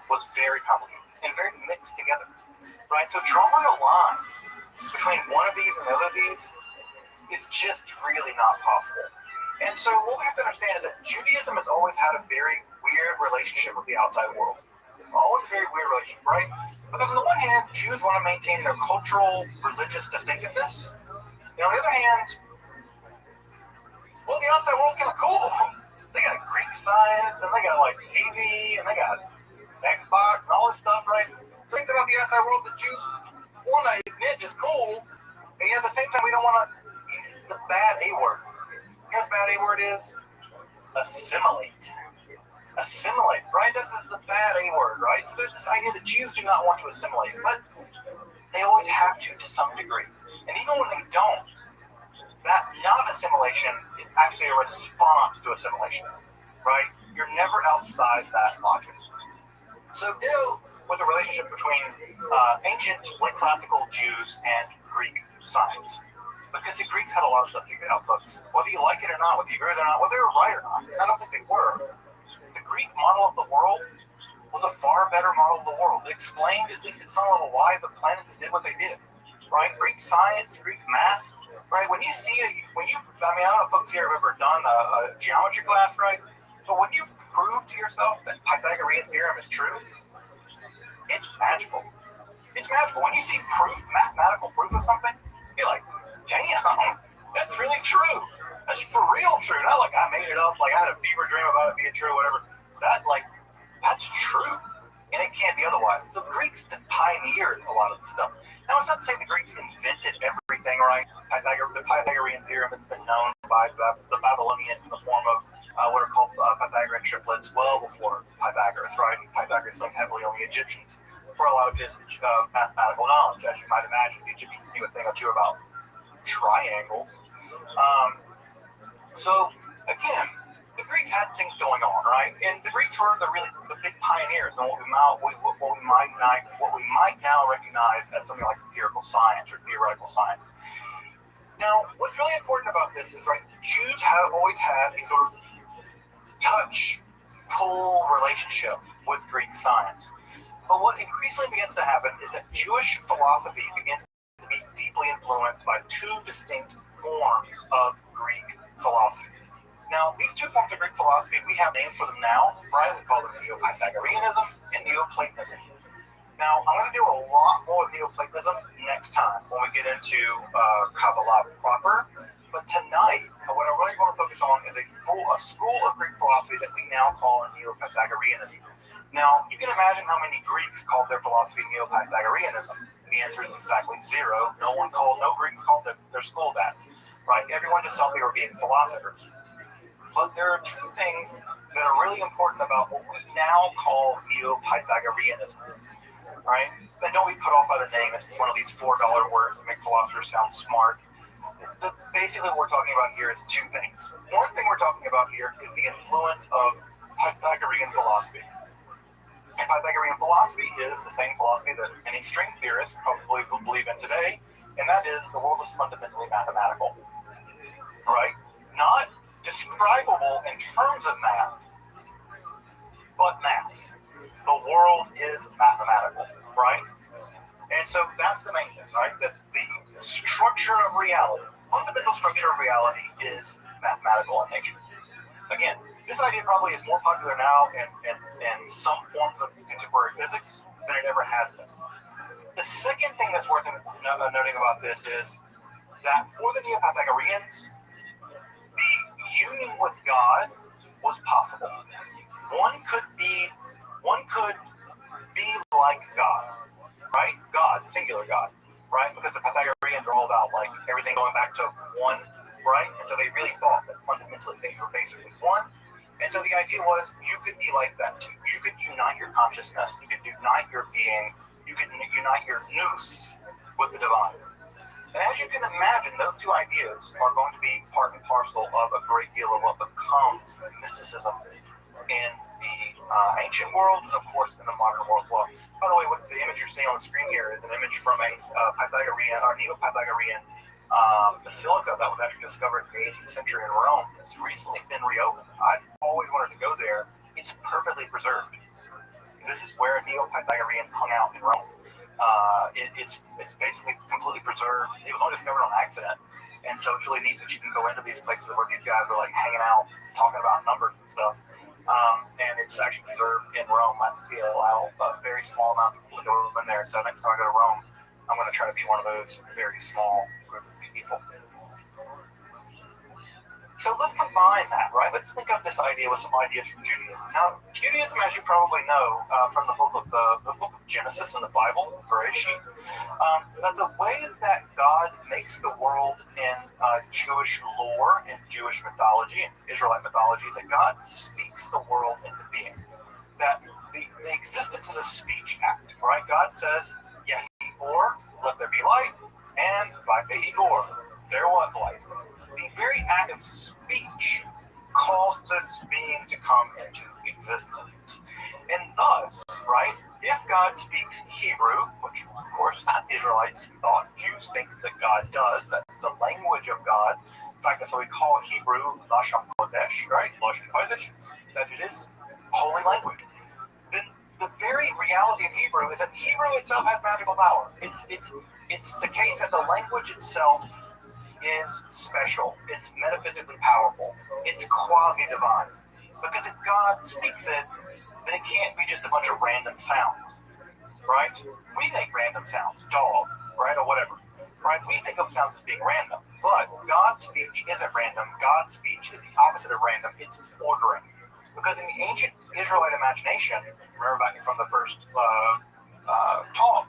Speaker 3: was very complicated and very mixed together, right? So drawing a line between one of these and the other of these is just really not possible. And so what we have to understand is that Judaism has always had a very weird relationship with the outside world. Always a very weird relationship, right? Because on the one hand, Jews want to maintain their cultural, religious distinctiveness. And on the other hand, well, the outside world's kind of cool. They got Greek science, and they got like TV, and they got Xbox, and all this stuff, right? Things about the outside world that Jews want to admit is cool, and yet at the same time, we don't want to the bad A word. You know what the bad A word is? Assimilate. Assimilate, right? This is the bad A word, right? So there's this idea that Jews do not want to assimilate, but they always have to some degree. And even when they don't, that non-assimilation is actually a response to assimilation, right? You're never outside that logic. So with the relationship between ancient, late classical Jews and Greek science. Because the Greeks had a lot of stuff figured out, folks. Whether you like it or not, whether you agree with it or not, whether they were right or not, I don't think they were. The Greek model of the world was a far better model of the world. It explained, at least at some level, why the planets did what they did, right? Greek science, Greek math, right? I don't know if folks here have ever done a geometry class, right? But when you prove to yourself that Pythagorean theorem is true, it's magical. It's magical. When you see mathematical proof of something, you're like, damn, that's really true. That's for real true. Not like I made it up, like I had a fever dream about it being true, whatever. That's true. And it can't be otherwise. The Greeks pioneered a lot of the stuff. Now, it's not to say the Greeks invented everything, right? The Pythagorean theorem has been known by the Babylonians in the form of what are called Pythagorean triplets well before Pythagoras, right? And Pythagoras leaned heavily on the Egyptians for a lot of his mathematical knowledge. As you might imagine, the Egyptians knew a thing or two about triangles. So again, the Greeks had things going on, right? And the Greeks were the big pioneers in what we might now recognize as something like empirical science or theoretical science. Now, what's really important about this is, right, Jews have always had a sort of touch-pull relationship with Greek science. But what increasingly begins to happen is that Jewish philosophy begins to be deeply influenced by two distinct forms of Greek philosophy. Now, these two forms of Greek philosophy, we have names for them now, right? We call them Neo-Pythagoreanism and Neoplatonism. Now, I'm going to do a lot more with Neoplatonism next time when we get into Kabbalah proper. But tonight, what I really want to focus on is a school of Greek philosophy that we now call Neo-Pythagoreanism. Now, you can imagine how many Greeks called their philosophy Neo-Pythagoreanism. The answer is exactly zero. No Greeks called their school that, right? Everyone just thought they were being philosophers. But there are two things that are really important about what we now call Neo-Pythagoreanism, right? And don't be put off by the name. It's one of these $4 words that make philosophers sound smart. Basically, what we're talking about here is two things. One thing we're talking about here is the influence of Pythagorean philosophy. And Pythagorean philosophy is the same philosophy that any string theorist probably will believe in today, and that is the world is fundamentally mathematical, right? Not describable in terms of math, but math. The world is mathematical, right? And so that's the main thing, right? That the structure of reality, fundamental structure of reality is mathematical in nature. Again, this idea probably is more popular now in some forms of contemporary physics than it ever has been. The second thing that's worth noting about this is that for the Neo-Pythagoreans, the union with God was possible. One could be one could be like God, right? God, singular God, right? Because the Pythagoreans are all about like everything going back to one, right? And so they really thought that fundamentally things were basically one. And so the idea was you could be like that too. You could unite your consciousness, you could unite your being, you could unite your nous with the divine. And as you can imagine, those two ideas are going to be part and parcel of a great deal of what becomes mysticism in the ancient world, and of course in the modern world as well. By the way, what the image you're seeing on the screen here is an image from a Pythagorean or Neo-Pythagorean basilica that was actually discovered in the 18th century in Rome. It's recently been reopened. I've always wanted to go there. It's perfectly preserved. This is where Neo-Pythagoreans hung out in Rome. It's basically completely preserved. It was only discovered on accident. And so it's really neat that you can go into these places where these guys were like hanging out, talking about numbers and stuff. And it's actually preserved in Rome. They allow a very small amount of people to go in there. So next time I go to Rome, I'm going to try to be one of those very small groups of people. So let's combine that, right? Let's think of this idea with some ideas from Judaism. Now, Judaism, as you probably know from the book of Genesis in the Bible, Bereshit, that the way that God makes the world in Jewish lore and Jewish mythology and Israelite mythology is that God speaks the world into being. That the existence is a speech act, right? God says, Yehi or, let there be light, and Vayehi or, there was light. The very act of speech causes being to come into existence. And thus, right, if God speaks Hebrew, which of course Israelites thought, Jews think that God does, that's the language of God. In fact, that's what we call Hebrew Lashon Kodesh, right? Lashon Kodesh, that it is holy language. Then the very reality of Hebrew is that Hebrew itself has magical power. It's the case that the language itself is special. It's metaphysically powerful. It's quasi-divine. Because if God speaks it, then it can't be just a bunch of random sounds, right? We make random sounds, dog, right, or whatever, right? We think of sounds as being random, but God's speech isn't random. God's speech is the opposite of random. It's ordering. Because in the ancient Israelite imagination, remember back from the first talk,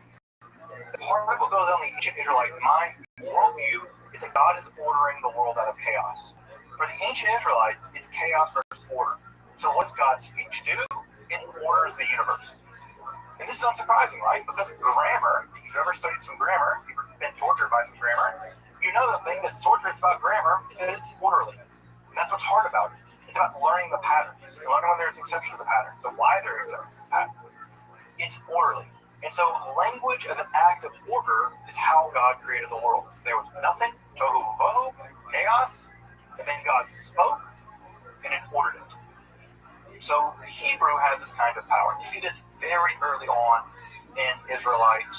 Speaker 3: the part that goes on the ancient Israelite mind worldview is that God is ordering the world out of chaos. For the ancient Israelites, it's chaos versus order. So what does God's speech do? It orders the universe. And this is unsurprising, right? Because grammar, if you've ever studied some grammar, if you've been tortured by some grammar, you know the thing that's torturous about grammar is that it's orderly. And that's what's hard about it. It's about learning the patterns, learning when there's exceptions to patterns, and why there are exceptions to patterns. It's orderly. And so language as an act of order is how God created the world. There was nothing, tohu vohu, chaos, and then God spoke, and it ordered it. So Hebrew has this kind of power. You see this very early on in Israelite,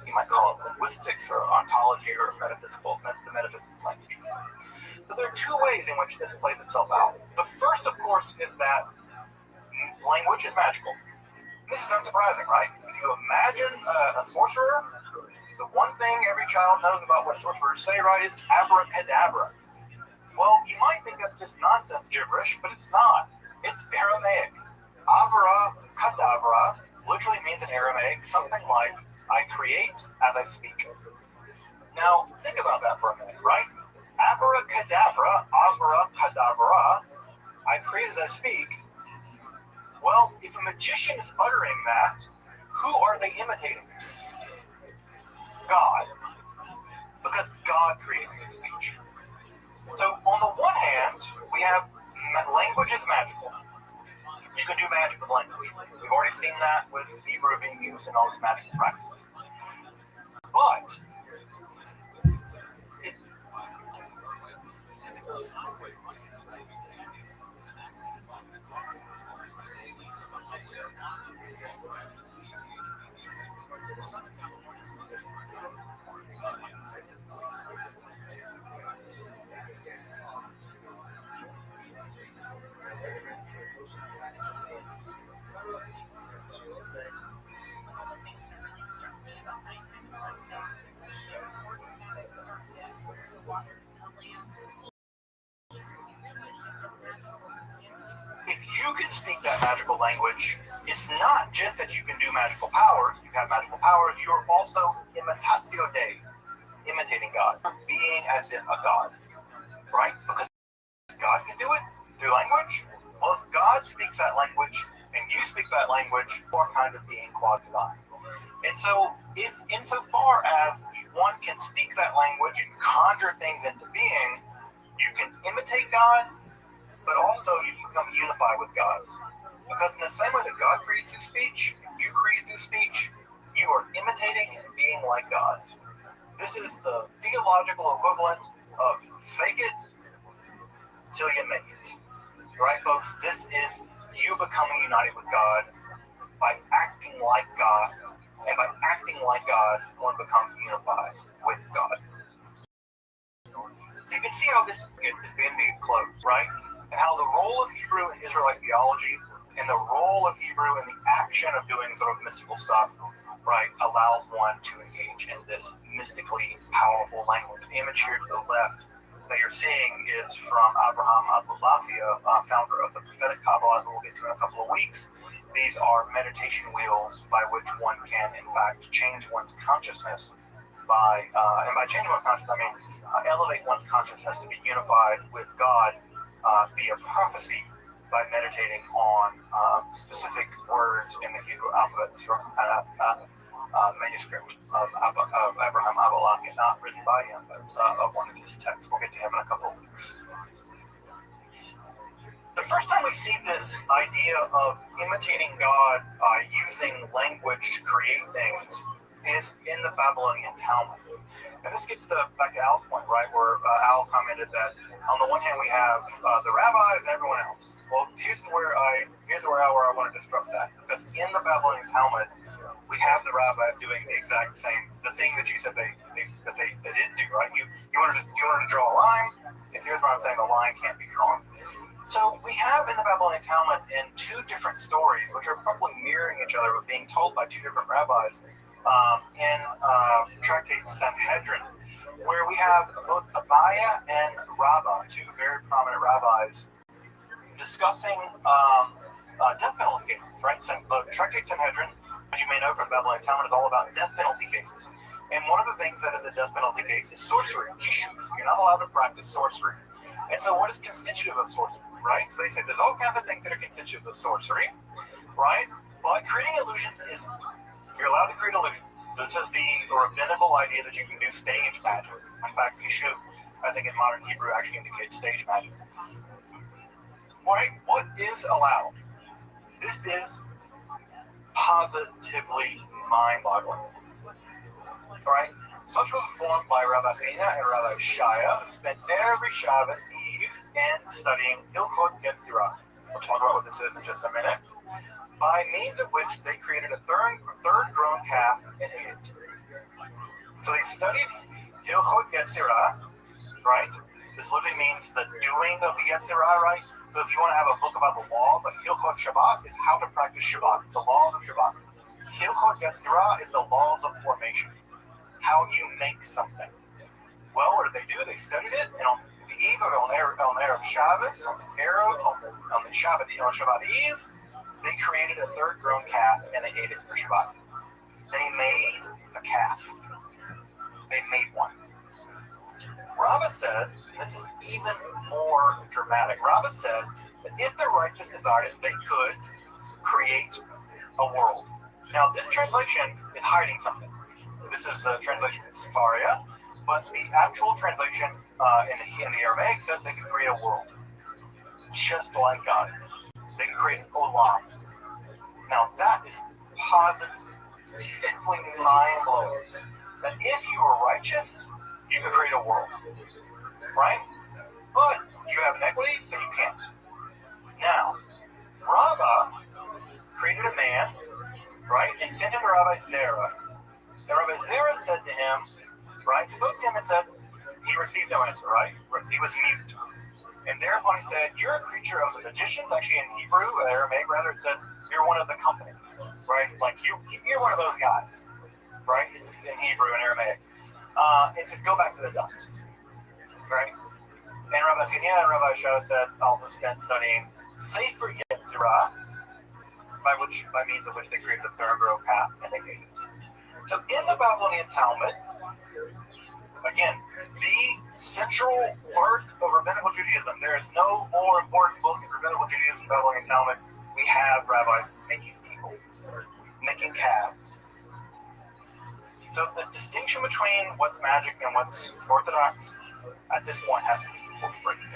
Speaker 3: you might call it linguistics or ontology or the metaphysical language. So there are two ways in which this plays itself out. The first, of course, is that language is magical. This is unsurprising, right? If you imagine a sorcerer, the one thing every child knows about what sorcerers say, right, is abracadabra. Well, you might think that's just nonsense gibberish, but it's not. It's Aramaic. Abracadabra literally means in Aramaic something like, I create as I speak. Now, think about that for a minute, right? Abracadabra, I create as I speak. Well, if a magician is uttering that, who are they imitating? God. Because God creates his speech. So on the one hand, we have language is magical. You can do magic with language. We've already seen that with Hebrew being used in all its magical practices. But if you can speak that magical language, it's not just that you can do magical powers. You have magical powers. You are also imitatio Dei, imitating God, being as if a God, right? Because God can do it through language. Well, if God speaks that language and you speak that language, you are kind of being quasi-divine. And so, if insofar as one can speak that language and conjure things into being, you can imitate God, but also you become unified with God. Because in the same way that God creates through speech, you create through speech, you are imitating and being like God. This is the theological equivalent of fake it till you make it. Right, folks? This is you becoming united with God by acting like God. And by acting like God, one becomes unified with God. So you can see how this is being made close, right? And how the role of Hebrew in Israelite theology and the role of Hebrew in the action of doing sort of mystical stuff, right, allows one to engage in this mystically powerful language. The image here to the left that you're seeing is from Abraham Abulafia, founder of the prophetic Kabbalah, who we'll get to in a couple of weeks. These are meditation wheels by which one can, in fact, change one's consciousness by, and by changing one's consciousness, I mean elevate one's consciousness to be unified with God via prophecy by meditating on specific words in the Hebrew alphabet manuscript of Abraham Abulafia, not written by him, but of one of his texts. We'll get to him in a couple of weeks. The first time we see this idea of imitating God by using language to create things is in the Babylonian Talmud. And this gets back to Al's point, right, where Al commented that on the one hand we have the rabbis and everyone else. Well, here's where I want to disrupt that, because in the Babylonian Talmud we have the rabbis doing the exact same, the thing that you said they didn't do, right? You wanted to draw a line, and here's what I'm saying: the line can't be drawn. So we have in the Babylonian Talmud in two different stories, which are probably mirroring each other, but being told by two different rabbis, in Tractate Sanhedrin, where we have both Abaya and Rabbah, two very prominent rabbis, discussing death penalty cases, right? Tractate Sanhedrin, as you may know from the Babylonian Talmud, is all about death penalty cases. And one of the things that is a death penalty case is sorcery. You're not allowed to practice sorcery. And so what is constitutive of sorcery, right? So they say there's all kinds of things that are constitutive of sorcery, right? But creating illusions isn't. You're allowed to create illusions. This is the rabbinical idea that you can do stage magic. In fact, Yishuv, I think in modern Hebrew, actually indicates stage magic. Right? What is allowed? This is positively mind-boggling. Right? Such was formed by Rabbi China and Rabbi Shaya, who spent every Shabbos Eve in studying Hilchot Yetzirah. We'll talk about what this is in just a minute. By means of which they created a third grown calf and ate it. So they studied Hilchot Yetzirah, right? This literally means the doing of the Yetzirah, right? So if you want to have a book about the laws, like Hilchot Shabbat is how to practice Shabbat. It's the laws of Shabbat. Hilchot Yetzirah is the laws of formation. How you make something. Well, what did they do? They studied it, and on the eve of on Erev Shabbos, on Shabbat Eve, they created a third grown calf and they ate it for Shabbat. They made a calf. They made one. Rabbah said, and this is even more dramatic, Rabbah said that if the righteous desired it, they could create a world. Now, this translation is hiding something. This is the translation in Sepharia, but the actual translation in the Aramaic says they could create a world. Just like God. They could create an olam. Now, that is positively mind-blowing. That if you were righteous, you could create a world. Right? But you have inequities, so you can't. Now, Rabbah created a man, right, and sent him to Rabbi Zerah. And Rabbi Zerah said to him, right, spoke to him and said, he received no answer, right? He was mute. And thereheupon he said, you're a creature of the magicians. Actually, in Hebrew, or Aramaic rather, it says, you're one of the company, right? Like, you're one of those guys, right? It's in Hebrew and Aramaic. It says, go back to the dust, right? And Rabbi Chania and Rabbi Shah said, also spent studying Sefer Yetzirah, by means of which they created a thoroughbred path and they gave it. So in the Babylonian Talmud, again, the central work of rabbinical Judaism, there is no more important book in rabbinical Judaism than the Babylonian Talmud. We have rabbis making people, making calves. So the distinction between what's magic and what's orthodox at this point has to be fully breaking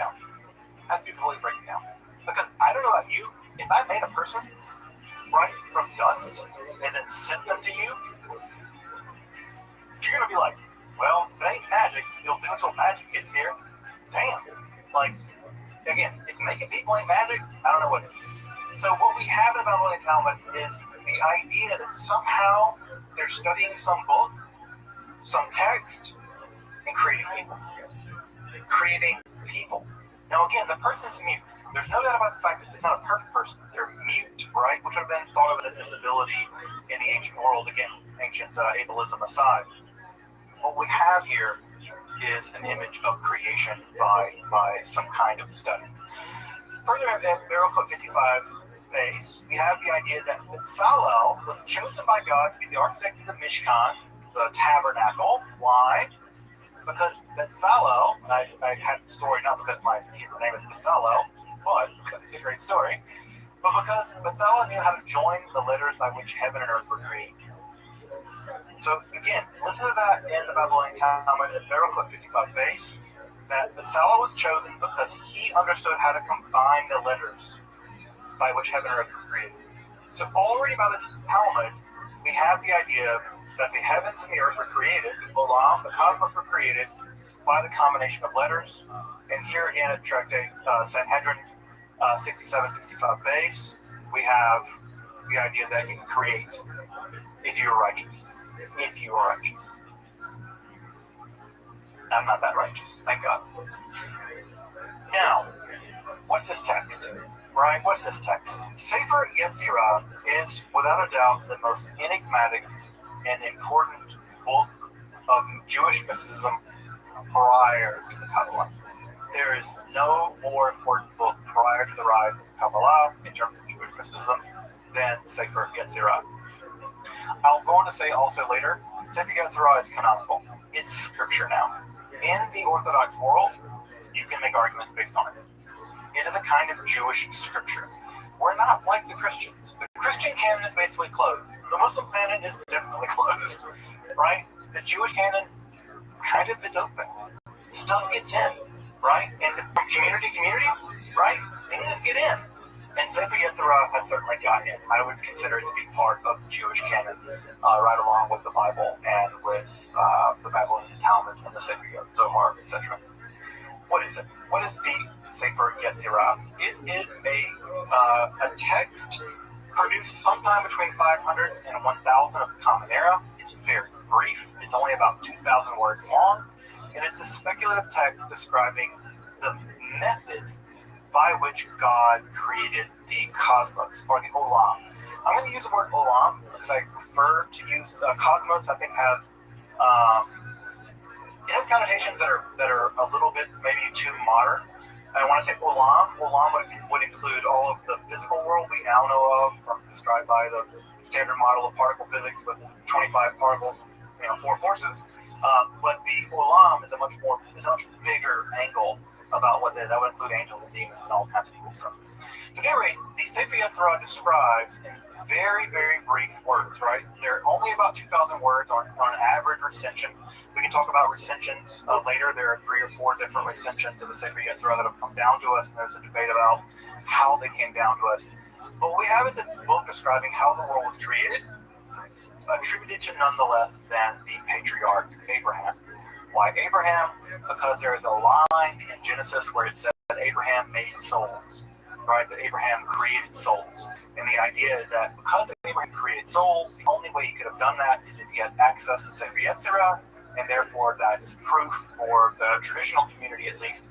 Speaker 3: down. Because I don't know about you, if I made a person right from dust and then sent them to you, you're going to be like, well, if it ain't magic, it'll do until magic gets here. Damn. Like, again, if making people ain't magic, I don't know what it is. So what we have in the Babylonian Talmud is the idea that somehow they're studying some book, some text, and creating people. Now again, the person's mute. There's no doubt about the fact that it's not a perfect person. They're mute, right? Which would have been thought of as a disability in the ancient world, again, ancient ableism aside. What we have here is an image of creation by some kind of study. Further at ViralRabbi 55 base, we have the idea that Bezalel was chosen by God to be the architect of the Mishkan, the tabernacle. Why? Because Bezalel, I had the story not because my Hebrew name is Bezalel, but because it's a great story, but because Bezalel knew how to join the letters by which heaven and earth were created. So again, listen to that in the Babylonian Talmud at ViralRabbi 55 base, that Bezalel was chosen because he understood how to combine the letters by which heaven and earth were created. So already by the Talmud, we have the idea that the heavens and the earth were created, Olam, the cosmos were created by the combination of letters. And here again at Tractate Sanhedrin 67-65 base, we have the idea that you can create if you are righteous. If you are righteous. I'm not that righteous, thank God. Now, what's this text? Right? What's this text? Sefer Yetzirah is, without a doubt, the most enigmatic and important book of Jewish mysticism prior to the Kabbalah. There is no more important book prior to the rise of the Kabbalah in terms of Jewish mysticism than Sefer Yetzirah. I'll go on to say also later, Sefer Yetzirah is canonical. It's scripture now. In the Orthodox world, you can make arguments based on it. It is a kind of Jewish scripture. We're not like the Christians. The Christian canon is basically closed. The Muslim canon is definitely closed, right? The Jewish canon kind of is open. Stuff gets in, right? And from community, right? Things get in. And Sefer Yetzirah has certainly got in. I would consider it to be part of the Jewish canon, right along with the Bible and with the Babylonian Talmud and the Sefer Zohar, etc. What is it? What is the Sefer Yetzirah? It is a text produced sometime between 500 and 1000 of the Common Era. It's very brief. It's only about 2,000 words long. And it's a speculative text describing the method by which God created the cosmos, or the Olam. I'm going to use the word Olam because I prefer to use cosmos. I think it has connotations that are a little bit maybe too modern. I want to say Olam. Olam would include all of the physical world we now know of, described by the standard model of particle physics with 25 particles, 4 forces. But the Olam is a much bigger angle about what that would include angels and demons and all kinds of cool stuff. So at any rate, the Sefer Yetzirah describes in very, very brief words, right? They're only about 2,000 words on an average recension. We can talk about recensions later. There are 3 or 4 different recensions of the Sefer Yetzirah that have come down to us, and there's a debate about how they came down to us. But what we have is a book describing how the world was created, attributed to none less than the patriarch Abraham. Why Abraham? Because there is a line in Genesis where it says that Abraham made souls, right? That Abraham created souls. And the idea is that because Abraham created souls, the only way he could have done that is if he had access to Sefer Yetzirah, and therefore that is proof for the traditional community at least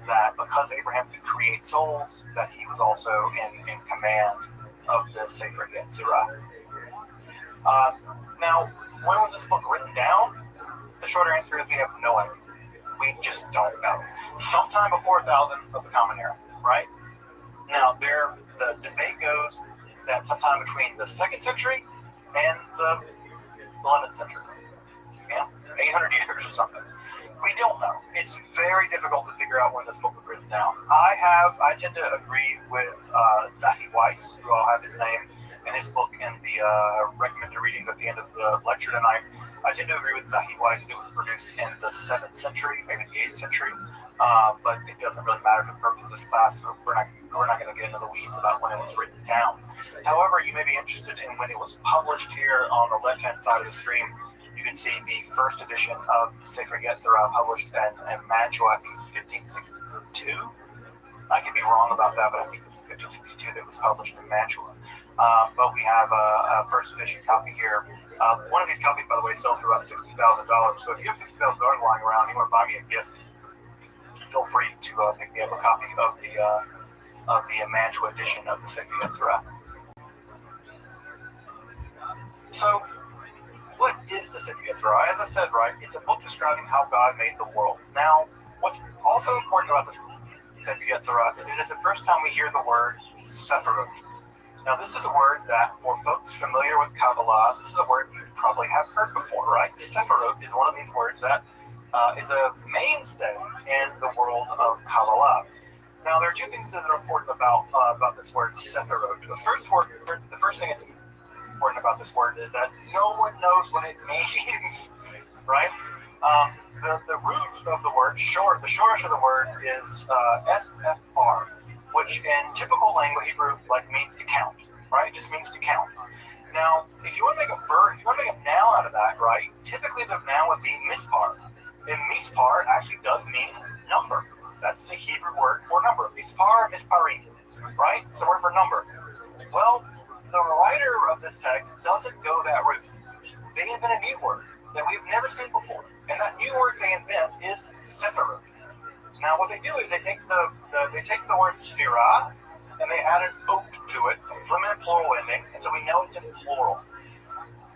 Speaker 3: that because Abraham could create souls, that he was also in command of the Sefer Yetzirah. Now, when was this book written down? The shorter answer is we have no idea. We just don't know. Sometime before 1000 of the Common Era, right? Now, the debate goes that sometime between the 2nd century and the 11th century. Yeah, 800 years or something. We don't know. It's very difficult to figure out when this book was written down. I tend to agree with Zahi Weiss, who I'll have his name and his book in the recommended readings at the end of the lecture tonight. I tend to agree with Zahi Weiss. It was produced in the 7th century, maybe the 8th century, but it doesn't really matter for the purpose of this class. We're not going to get into the weeds about when it was written down. However, you may be interested in when it was published. Here on the left-hand side of the stream, you can see the first edition of the Sefer Yetzirah published in Mantua, I think 1562. I could be wrong about that, but I think it's 1562 that was published in Mantua. But we have a first edition copy here. One of these copies, by the way, sells for about $60,000. So if you have $60,000 lying around, you want to buy me a gift, feel free to pick me up a copy of the Mantua edition of the Sefer Yetzirah. So, what is the Sefer Yetzirah? As I said, right, it's a book describing how God made the world. Now, what's also important about this Sefer Yetzirah is it is the first time we hear the word Sephirot. Now, this is a word that, for folks familiar with Kabbalah, this is a word you probably have heard before, right? Sephirot is one of these words that is a mainstay in the world of Kabbalah. Now, there are two things that are important about this word Sephirot. The first thing that's important about this word is that no one knows what it means, right? The root of the word, the shorish of the word is SFR, which in typical language Hebrew means to count, right? It just means to count. Now, if you want to make a noun out of that, right? Typically the noun would be mispar, and mispar actually does mean number. That's the Hebrew word for number. Mispar, misparim, right? It's the word for number. Well, the writer of this text doesn't go that route. They invent a new word that we've never seen before, and that new word they invent is Sephirot. Now, what they do is they take the word sphira and they add an ot to it, a feminine plural ending, and so we know it's in plural.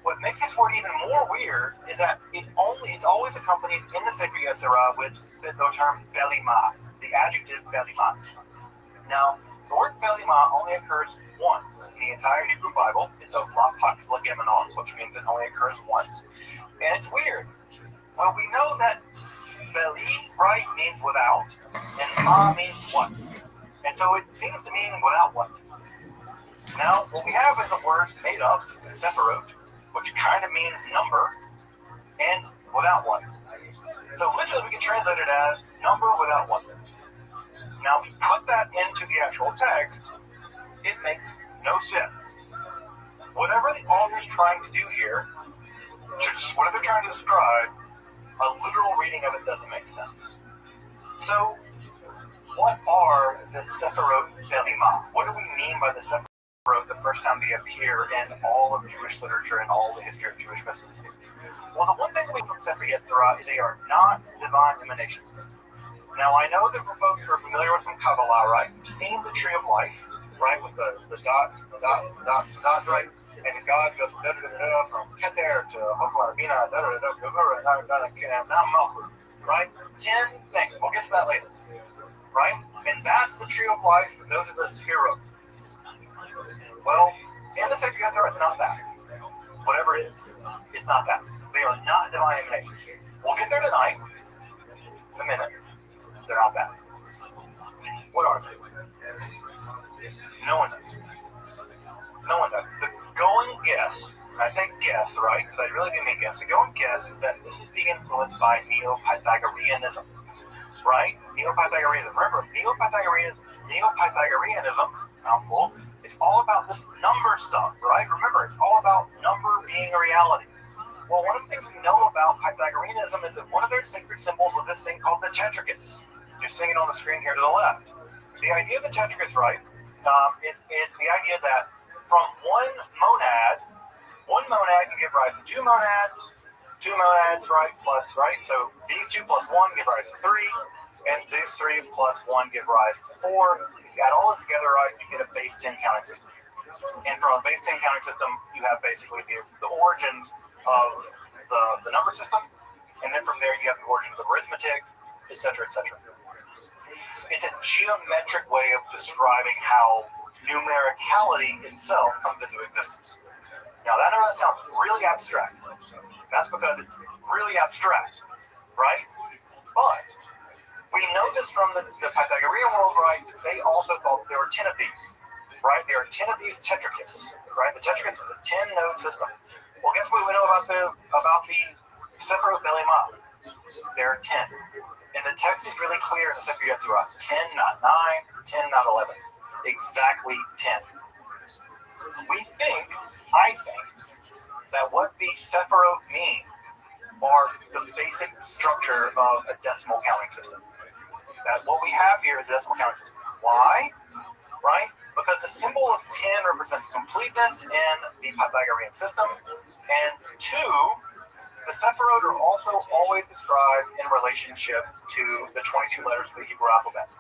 Speaker 3: What makes this word even more weird is that it's always accompanied in the Sefer Yetzirah with the term belima, the adjective belima. Now, the word belima only occurs once in the entire Hebrew Bible. It's a lapax legemenon, which means it only occurs once. And it's weird. Well, we know that beli, right, means without, and ma means what. And so it seems to mean without what. Now, what we have is a word made up, sephirot, which kind of means number, and without what. So literally we can translate it as number without what. Now, if you put that into the actual text, it makes no sense. Whatever the author's trying to do here, whatever they're trying to describe, a literal reading of it doesn't make sense. So, what are the Sephirot Belima? What do we mean by the Sephirot the first time they appear in all of Jewish literature and all the history of Jewish mysticism? Well, the one thing that we from Sefer Yetzirah is they are not divine emanations. Now, I know that for folks who are familiar with some Kabbalah, right, you've seen the tree of life, right, with the dots, right, and the God goes from Keter to Hokmah Rabina, right? 10 things. We'll get to that later, right? And that's the tree of life. Those are the Sephirot. Well, in the Sefer Yetzirah, it's not that. Whatever it is, it's not that. They are not divine emanations. We'll get there tonight, in a minute. They're not that. What are they? No one knows. No one knows. The going guess, and I say guess, right, because I really do mean guess. The going guess is that this is being influenced by Neo-Pythagoreanism, right? Neo-Pythagoreanism. Remember, Neo-Pythagoreanism, mouthful, is all about this number stuff, right? Remember, it's all about number being a reality. Well, one of the things we know about Pythagoreanism is that one of their sacred symbols was this thing called the tetrachus. You're seeing it on the screen here to the left. The idea of the tetrachus, right, is the idea that from one monad can give rise to two monads, right, plus, right? So these 2 plus 1 give rise to 3, and these 3 plus 1 give rise to 4. You add all this together, right, you get a base 10 counting system. And from a base 10 counting system, you have basically the origins of the number system, and then from there you have the origins of arithmetic, etc., etc. It's a geometric way of describing how numericality itself comes into existence. Now, I know that sounds really abstract. That's because it's really abstract, right? But we know this from the Pythagorean world, right? They also thought there were 10 of these, right? There are 10 of these tetrachus, right? The tetrachus is a 10-node system. Well, guess what we know about the Sefer Belema? There are 10. And the text is really clear in the Sefer Yetzirah. 10, not 9, 10, not 11. Exactly 10. I think, that what the Sephirot mean are the basic structure of a decimal counting system. That what we have here is a decimal counting system. Why? Right? Because the symbol of 10 represents completeness in the Pythagorean system. And 2, the Sephirot are also always described in relationship to the 22 letters of the Hebrew alphabet.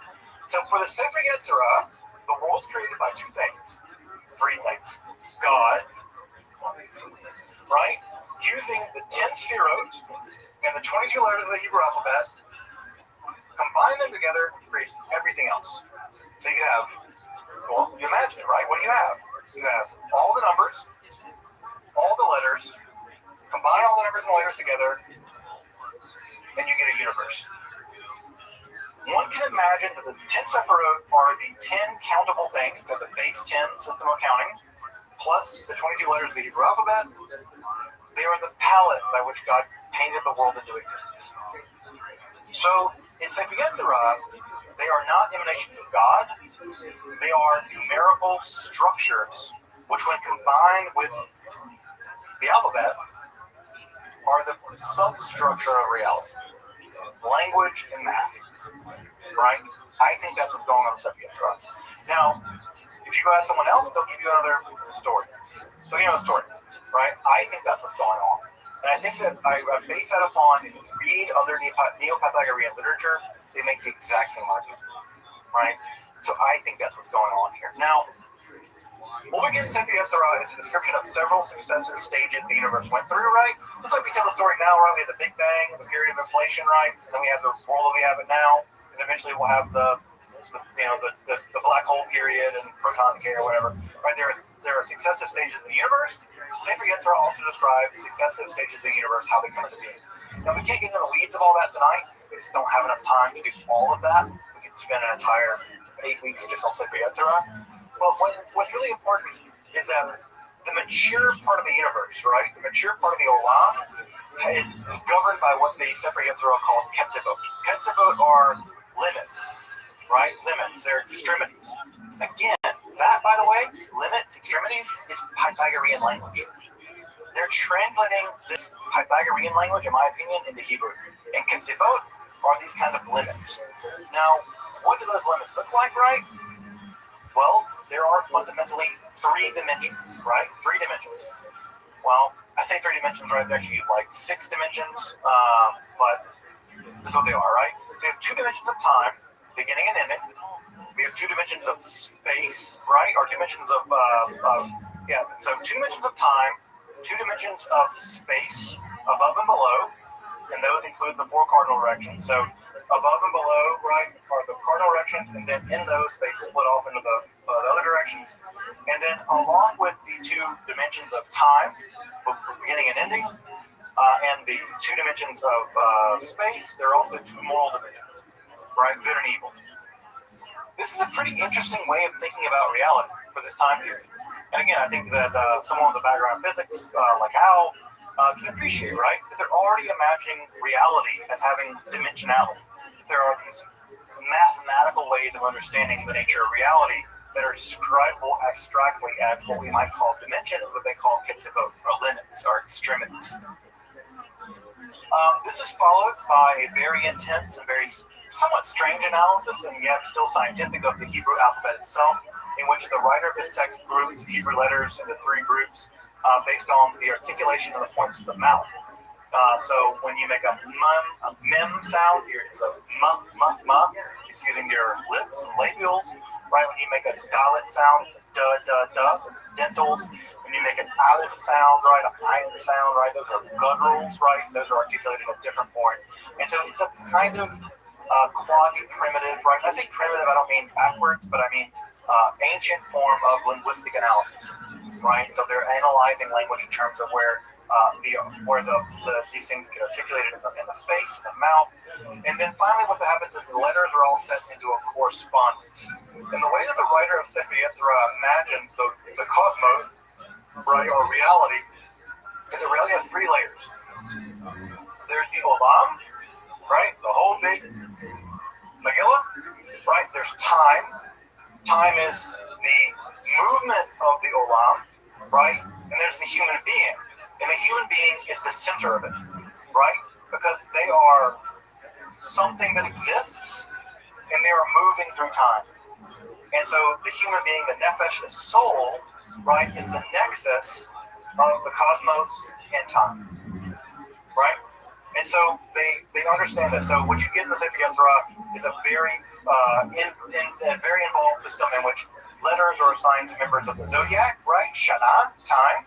Speaker 3: So for the Sefer Yetzirah, the world's created by 3 things. God, right? Using the 10 Sefirot and the 22 letters of the Hebrew alphabet, combine them together, creates everything else. So you have, well, you imagine it, right? What do you have? You have all the numbers, all the letters, combine all the numbers and letters together, and you get a universe. One can imagine that the 10 Sephirot are the 10 countable things of the base 10 system of counting, plus the 22 letters of the Hebrew alphabet. They are the palette by which God painted the world into existence. So, in Sefer Yetzirah, they are not emanations of God. They are numerical structures, which when combined with the alphabet, are the substructure of reality. Language and math. Right? I think that's what's going on in Sefer Yetzirah. Now, if you go ask someone else, they'll give you another story. So you know the story, right? I think that's what's going on. And I think that I base that upon, if you read other Neo-Pythagorean literature, they make the exact same argument, right? So I think that's what's going on here. Now, what we get in Sefer Yetzirah is a description of several successive stages the universe went through, right? Just like we tell the story now, right? We had the Big Bang, the period of inflation, right? And then we have the world that we have it now. And eventually we'll have the black hole period and proton decay or whatever. Right? There are successive stages of the universe. Sefer Yetzirah also describes successive stages of the universe, how they come into being. Now we can't get into the weeds of all that tonight. We just don't have enough time to do all of that. We could spend an entire 8 weeks just on Sefer Yetzirah. But what's really important is that the mature part of the universe, right? The mature part of the Olam is governed by what the Sefer Yetzirah calls ketzivot. Ketzivot are limits, right? Limits, they're extremities. Again, that, by the way, limits, extremities, is Pythagorean language. They're translating this Pythagorean language, in my opinion, into Hebrew. And ketzivot are these kind of limits. Now, what do those limits look like, right? Well, there are fundamentally 3 dimensions, right? 3 dimensions. Well, I say 3 dimensions, right? They're actually like 6 dimensions, but this is what they are, right? We have 2 dimensions of time, beginning and ending. We have 2 dimensions of space, right? Or 2 dimensions of, so 2 dimensions of time, 2 dimensions of space, above and below, and those include the 4 cardinal directions. So above and below, right, are the cardinal directions, and then in those they split off into the other directions. And then along with the 2 dimensions of time, beginning and ending, and the 2 dimensions of space, there are also 2 moral dimensions, right, good and evil. This is a pretty interesting way of thinking about reality for this time period. And again, I think that someone with a background in physics, like Al, can appreciate, right, that they're already imagining reality as having dimensionality. There are these mathematical ways of understanding the nature of reality that are describable abstractly as what we might call dimensions, what they call ketzivot, or limits, or extremities. This is followed by a very intense and very somewhat strange analysis, and yet still scientific, of the Hebrew alphabet itself, in which the writer of this text groups Hebrew letters into 3 groups based on the articulation of the points of the mouth. So when you make a mem sound, it's a ma, just using your lips and labials, right? When you make a dalet sound, it's a da, dentals. When you make an aleph sound, right, a ayin sound, right, those are gutturals, right? Those are articulated at a different point. And so it's a kind of quasi-primitive, right? When I say primitive, I don't mean backwards, but I mean ancient form of linguistic analysis, right? So they're analyzing language in terms of where these things get articulated in the face, in the mouth, and then finally what happens is the letters are all set into a correspondence. And the way that the writer of Sefer Yetzirah imagines the cosmos, right, or reality, is it really has three layers. There's the Olam, right, the whole big Megillah, right? There's time. Time is the movement of the Olam, right? And there's the human being. And the human being is the center of it, right? Because they are something that exists and they are moving through time. And so the human being, the nefesh, the soul, right, is the nexus of the cosmos and time, right? And so they understand that. So what you get in the Sefer Yetzirah is a very involved system in which letters are assigned to members of the zodiac, right? Shana, time,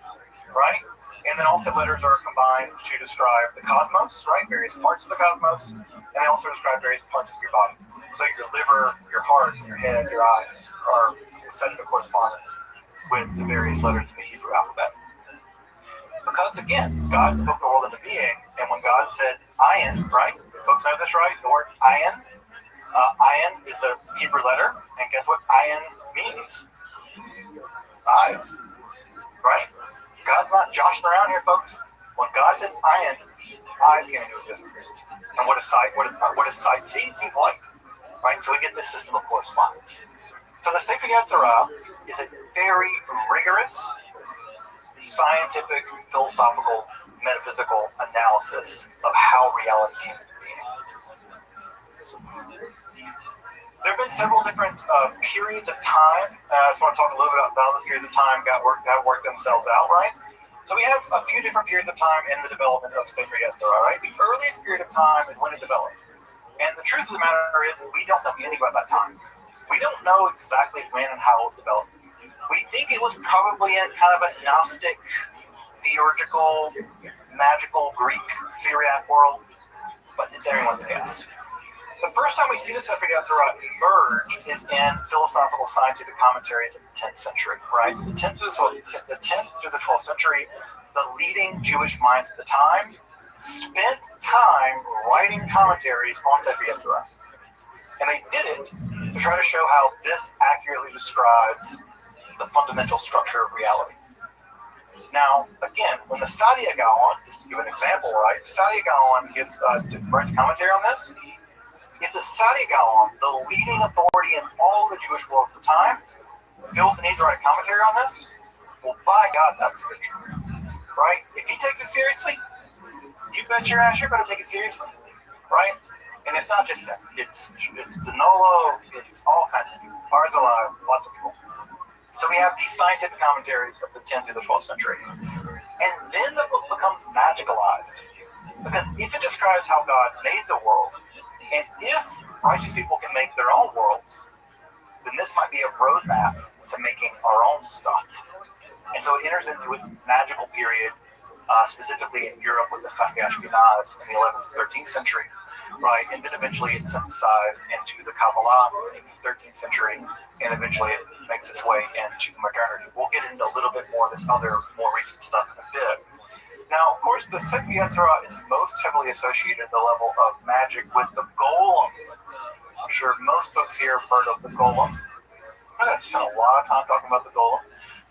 Speaker 3: right? And then also letters are combined to describe the cosmos, right? Various parts of the cosmos. And they also describe various parts of your body. So your liver, your heart, your head, your eyes are set into correspondence with the various letters in the Hebrew alphabet. Because again, God spoke the world into being, and when God said ayin, right? Folks know this, right? The word ayin. Ayin is a Hebrew letter, and guess what ayin means? Eyes, right? God's not joshing around here, folks. When God said ayin, eyes came into existence. And what does sight see? It sees light, right? So we get this system of correspondence. So the Sefer Yetzirah is a very rigorous, scientific, philosophical, metaphysical analysis of how reality came to be. There have been several different periods of time. I just want to talk a little bit about how those periods of time got worked themselves out, right? So we have a few different periods of time in the development of Sefer Yetzirah, right? The earliest period of time is when it developed. And the truth of the matter is we don't know anything about that time. We don't know exactly when and how it was developed. We think it was probably in kind of a Gnostic, theurgical, magical Greek Syriac world, but it's everyone's guess. The first time we see the Sefer Yetzirah emerge is in philosophical scientific commentaries of the 10th century, right? The 10th through the 12th century, the leading Jewish minds at the time spent time writing commentaries on Sefer Yetzirah. And they did it to try to show how this accurately describes the fundamental structure of reality. Now, again, when the Saadia Gaon, just to give an example, right? Saadia Gaon writes commentary on this. If the Saadia Gaon, the leading authority in all the Jewish world at the time, feels the need to write commentary on this, well, by God, that's scripture, right? If he takes it seriously, you bet your ass you're going to take it seriously, right? And it's not just him. It's Danilo, it's all kinds of people. Barzilai, lots of people. So we have these scientific commentaries of the 10th through the 12th century. And then the book becomes magicalized. Because if it describes how God made the world, and if righteous people can make their own worlds, then this might be a roadmap to making our own stuff. And so it enters into its magical period, specifically in Europe with the Fasei Ashkenaz in the 11th, 13th century, right? And then eventually it's synthesized into the Kabbalah in the 13th century, and eventually it makes its way into modernity. We'll get into a little bit more of this other, more recent stuff in a bit. Now, of course, the Sefer Yetzirah is most heavily associated at the level of magic with the golem. I'm sure most folks here have heard of the golem. I'm going to spend a lot of time talking about the golem.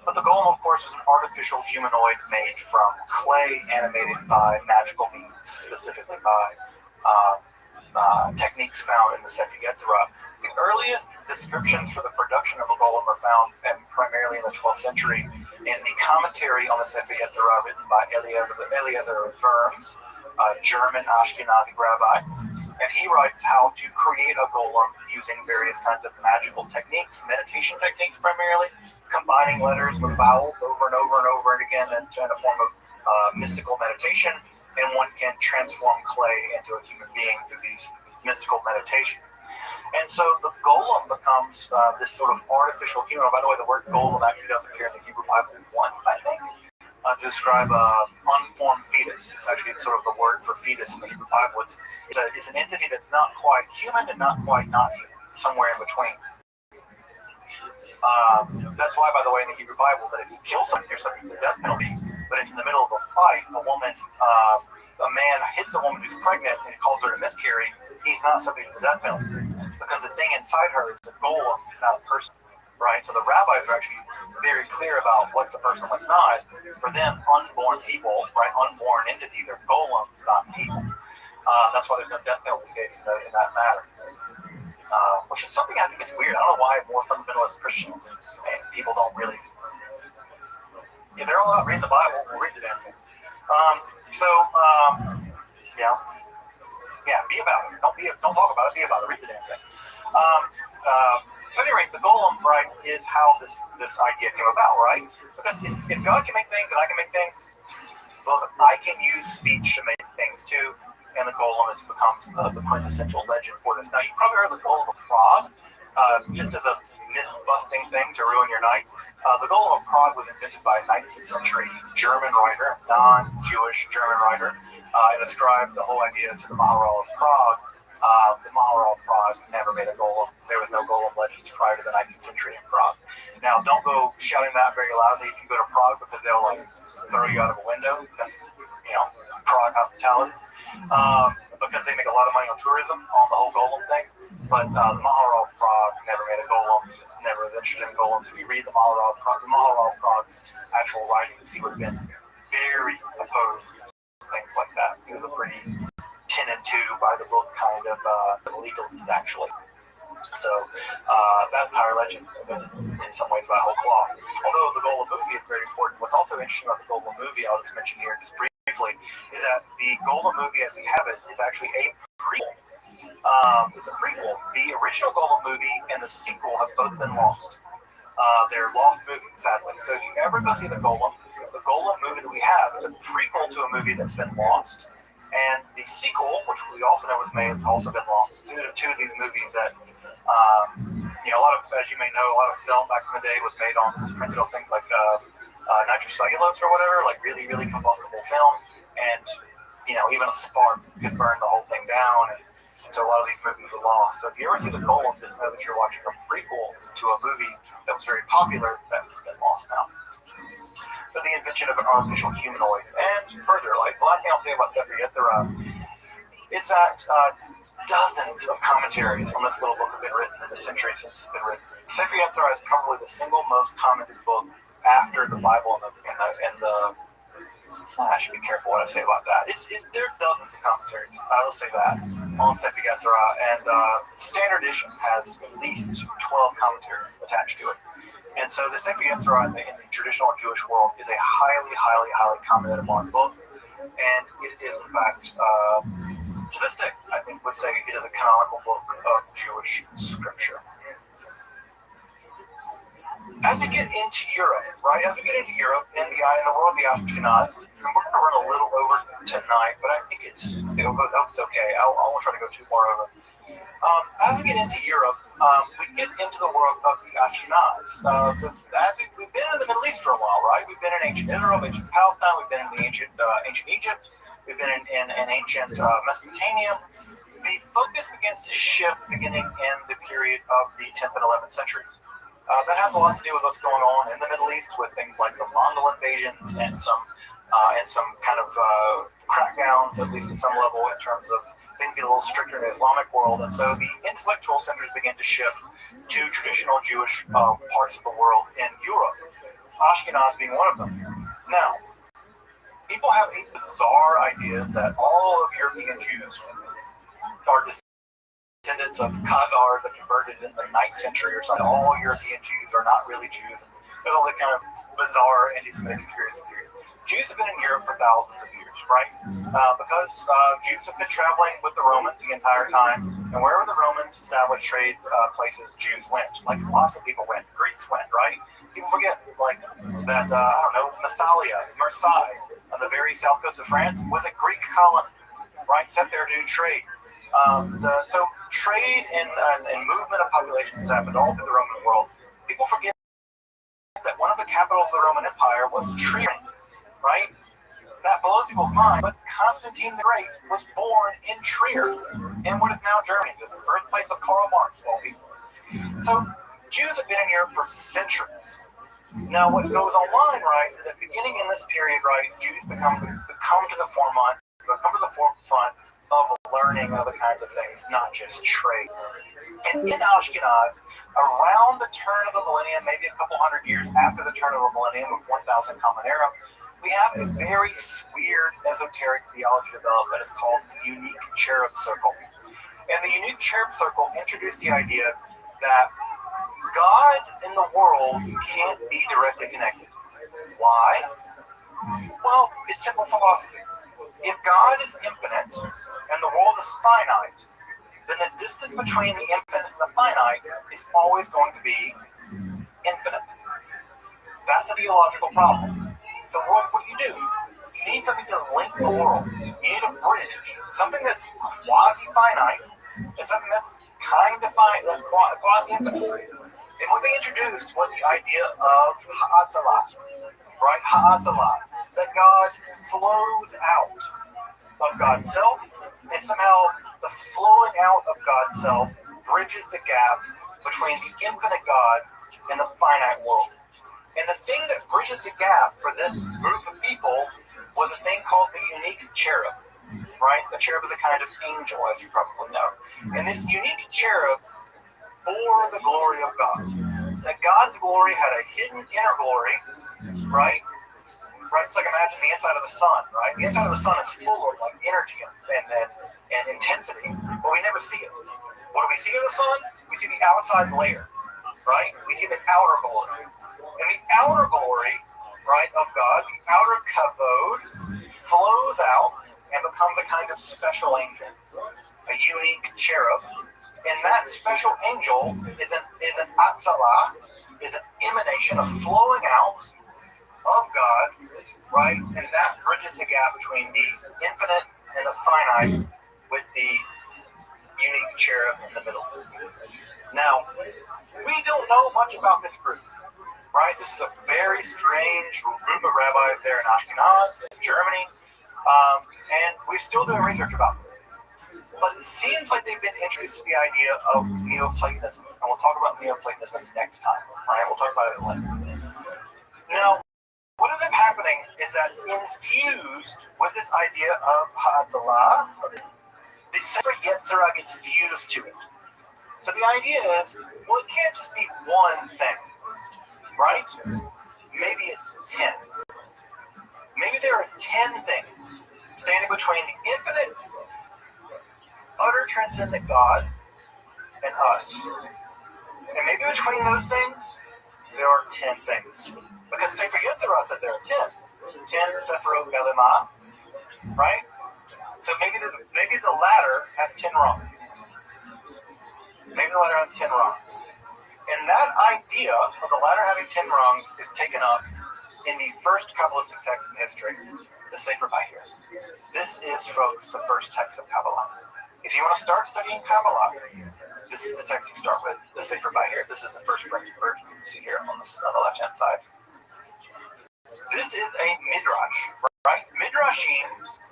Speaker 3: But the golem, of course, is an artificial humanoid made from clay animated by magical means, specifically by techniques found in the Sefer Yetzirah. The earliest descriptions for the production of a golem are found primarily in the 12th century in the commentary on the Sefer Yetzirah written by Eliezer of Worms, a German Ashkenazi rabbi. And he writes how to create a golem using various kinds of magical techniques, meditation techniques primarily, combining letters with vowels over and over and over and again in a form of mystical meditation. And one can transform clay into a human being through these mystical meditations. And so the golem becomes this sort of artificial human. By the way, the word golem actually does appear in the Hebrew Bible once, I think, to describe an unformed fetus. It's actually sort of the word for fetus in the Hebrew Bible. It's an entity that's not quite human and not quite not human, somewhere in between. That's why, by the way, in the Hebrew Bible, that if you kill someone, you're subject to the death penalty. But if in the middle of a fight, a man hits a woman who's pregnant and calls her to miscarry, he's not subject to the death penalty because the thing inside her is a golem, not a person. Right? So the rabbis are actually very clear about what's a person, what's not. For them, unborn people, right, unborn entities are golems, not people. That's why there's no death penalty case in that matter. Which is something I think it's weird. I don't know why more fundamentalist Christians and people don't really. Yeah, they're all out reading the Bible. We'll read the damn thing. Yeah, be about it. Don't talk about it. Be about it. Read the damn thing. So at any rate, the golem, right, is how this idea came about, right? Because if God can make things and I can make things, well, I can use speech to make things too, and the golem becomes the quintessential legend for this. Now, you probably heard the golem of Prague, just as a myth-busting thing to ruin your night. The golem of Prague was invented by a 19th century German writer, non-Jewish German writer, and ascribed the whole idea to the Maharal of Prague. The Maharal of Prague never made a golem. There was no golem legends prior to the 19th century in Prague. Now, don't go shouting that very loudly if you go to Prague because they'll throw you out of a window. That's Prague hospitality. Because they make a lot of money on tourism on the whole golem thing. But the Maharal of Prague never made a golem. Never was interested in golems. If you read the Maharal of Prague's actual writings, he would have been very opposed to things like that. He was a pretty 10 and 2 by the book kind of legalist, actually. So that entire legend is in some ways by whole cloth. Although the Golem movie is very important, what's also interesting about the Golem movie, I'll just mention here just briefly, is that the Golem movie as we have it is actually a prequel. It's a prequel. The original Golem movie and the sequel have both been lost. They're lost movies, sadly. So if you ever go see the Golem movie that we have is a prequel to a movie that's been lost. And the sequel, which we also know was made, has also been lost due to two of these movies that, a lot of, as you may know, a lot of film back in the day was made on, was printed on things like nitrocellulose or whatever, like really, really combustible film. And, even a spark could burn the whole thing down. And so a lot of these movies were lost. So if you ever see the Golem, just know that you're watching a prequel to a movie that was very popular that's been lost now. But the invention of an artificial humanoid. And further, like the last thing I'll say about Sefer Yetzirah is that dozens of commentaries on this little book have been written in the century since it's been written. Sefer Yetzirah is probably the single most commented book after the Bible and the I should be careful what I say about that. There are dozens of commentaries, I will say that, on Sefer Yetzirah, and Standard Edition has at least 12 commentaries attached to it. And so the Sefer Yetzirah in the traditional Jewish world is a highly, highly, highly commented upon book. And it is, in fact, to this day, I think would say it is a canonical book of Jewish scripture. As we get into Europe, right? As we get into Europe in the world of the Ashkenaz, and we're going to run a little over tonight, but I think it's okay. I won't try to go too far over. As we get into Europe, we get into the world of the Ashkenaz. We've been in the Middle East for a while, right? We've been in ancient Israel, ancient Palestine. We've been in the ancient Egypt. We've been in ancient Mesopotamia. The focus begins to shift beginning in the period of the 10th and 11th centuries. That has a lot to do with what's going on in the Middle East with things like the Mongol invasions and some kind of crackdowns, at least at some level, in terms of things get a little stricter in the Islamic world. And so the intellectual centers begin to shift to traditional Jewish parts of the world in Europe, Ashkenaz being one of them. Now, people have these bizarre ideas that all of European Jews are descendants of Khazars that converted in the 9th century or something. All European Jews are not really Jews. There's all that kind of bizarre anti-Semitic experience theories. Jews have been in Europe for thousands of years, right? Because Jews have been traveling with the Romans the entire time, and wherever the Romans established trade places, Jews went. Like lots of people went. Greeks went, right? People forget that Massalia, Marseille, on the very south coast of France, was a Greek colony, right? Set there to do trade. So trade and movement of populations has happened all through the Roman world. People forget that one of the capitals of the Roman Empire was Trier, right? That blows people's mind, but Constantine the Great was born in Trier, in what is now Germany. It's the birthplace of Karl Marx, of all people. So Jews have been in Europe for centuries. Now, what goes online, right, is that beginning in this period, right, Jews become to the forefront of learning other kinds of things, not just trade. And in Ashkenaz, around the turn of the millennium, maybe a couple hundred years after the turn of the millennium of 1000 Common Era, we have a very weird esoteric theology developed that is called the unique cherub circle. And the unique cherub circle introduced the idea that God and the world can't be directly connected. Why? Well, it's simple philosophy. If God is infinite and the world is finite, then the distance between the infinite and the finite is always going to be infinite. That's a theological problem. So what you do, you need something to link the worlds. You need a bridge, something that's quasi-finite and something that's kind of quasi-infinite. And what they introduced was the idea of ha'atzalah, right? Ha'atzalah, that God flows out of God's self, and somehow the flowing out of God's self bridges the gap between the infinite God and the finite world. And the thing that bridges the gap for this group of people was a thing called the unique cherub, right? The cherub is a kind of angel, as you probably know. And this unique cherub bore the glory of God. That God's glory had a hidden inner glory, right? Right? It's like imagine the inside of the sun, right? The inside of the sun is full of like energy and intensity, but we never see it. What do we see of the sun? We see the outside layer, right? We see the outer glory. And the outer glory, right, of God, the outer kavod, flows out and becomes a kind of special angel, a unique cherub. And that special angel is an atzalah, is an emanation, a flowing out of God, right? And that bridges the gap between the infinite and the finite with the unique cherub in the middle. Now, we don't know much about this group, right? This is a very strange group of rabbis there in Ashkenaz, in Germany, and we're still doing research about this. But it seems like they've been introduced to the idea of Neoplatonism, and we'll talk about Neoplatonism next time, right? We'll talk about it later. Now, what ends up happening is that infused with this idea of Ha'atzalah, the Sefer Yetzirah gets fused to it. So the idea is, well, it can't just be one thing, right? Maybe it's 10. Maybe there are 10 things standing between the infinite, utter transcendent God and us. And maybe between those things, there are 10 things. Because Sefer Yetzirah says there are 10. 10 Sephirot Belemah, right? So maybe the ladder has 10 rungs. Maybe the ladder has 10 rungs. And that idea of the ladder having 10 rungs is taken up in the first Kabbalistic text in history, the Sefer Bahir. This is, folks, the first text of Kabbalah. If you want to start studying Kabbalah, this is the text you start with, the Sefer Bahir. This is the first printed version you see here on the left-hand side. This is a midrash, right? Midrashim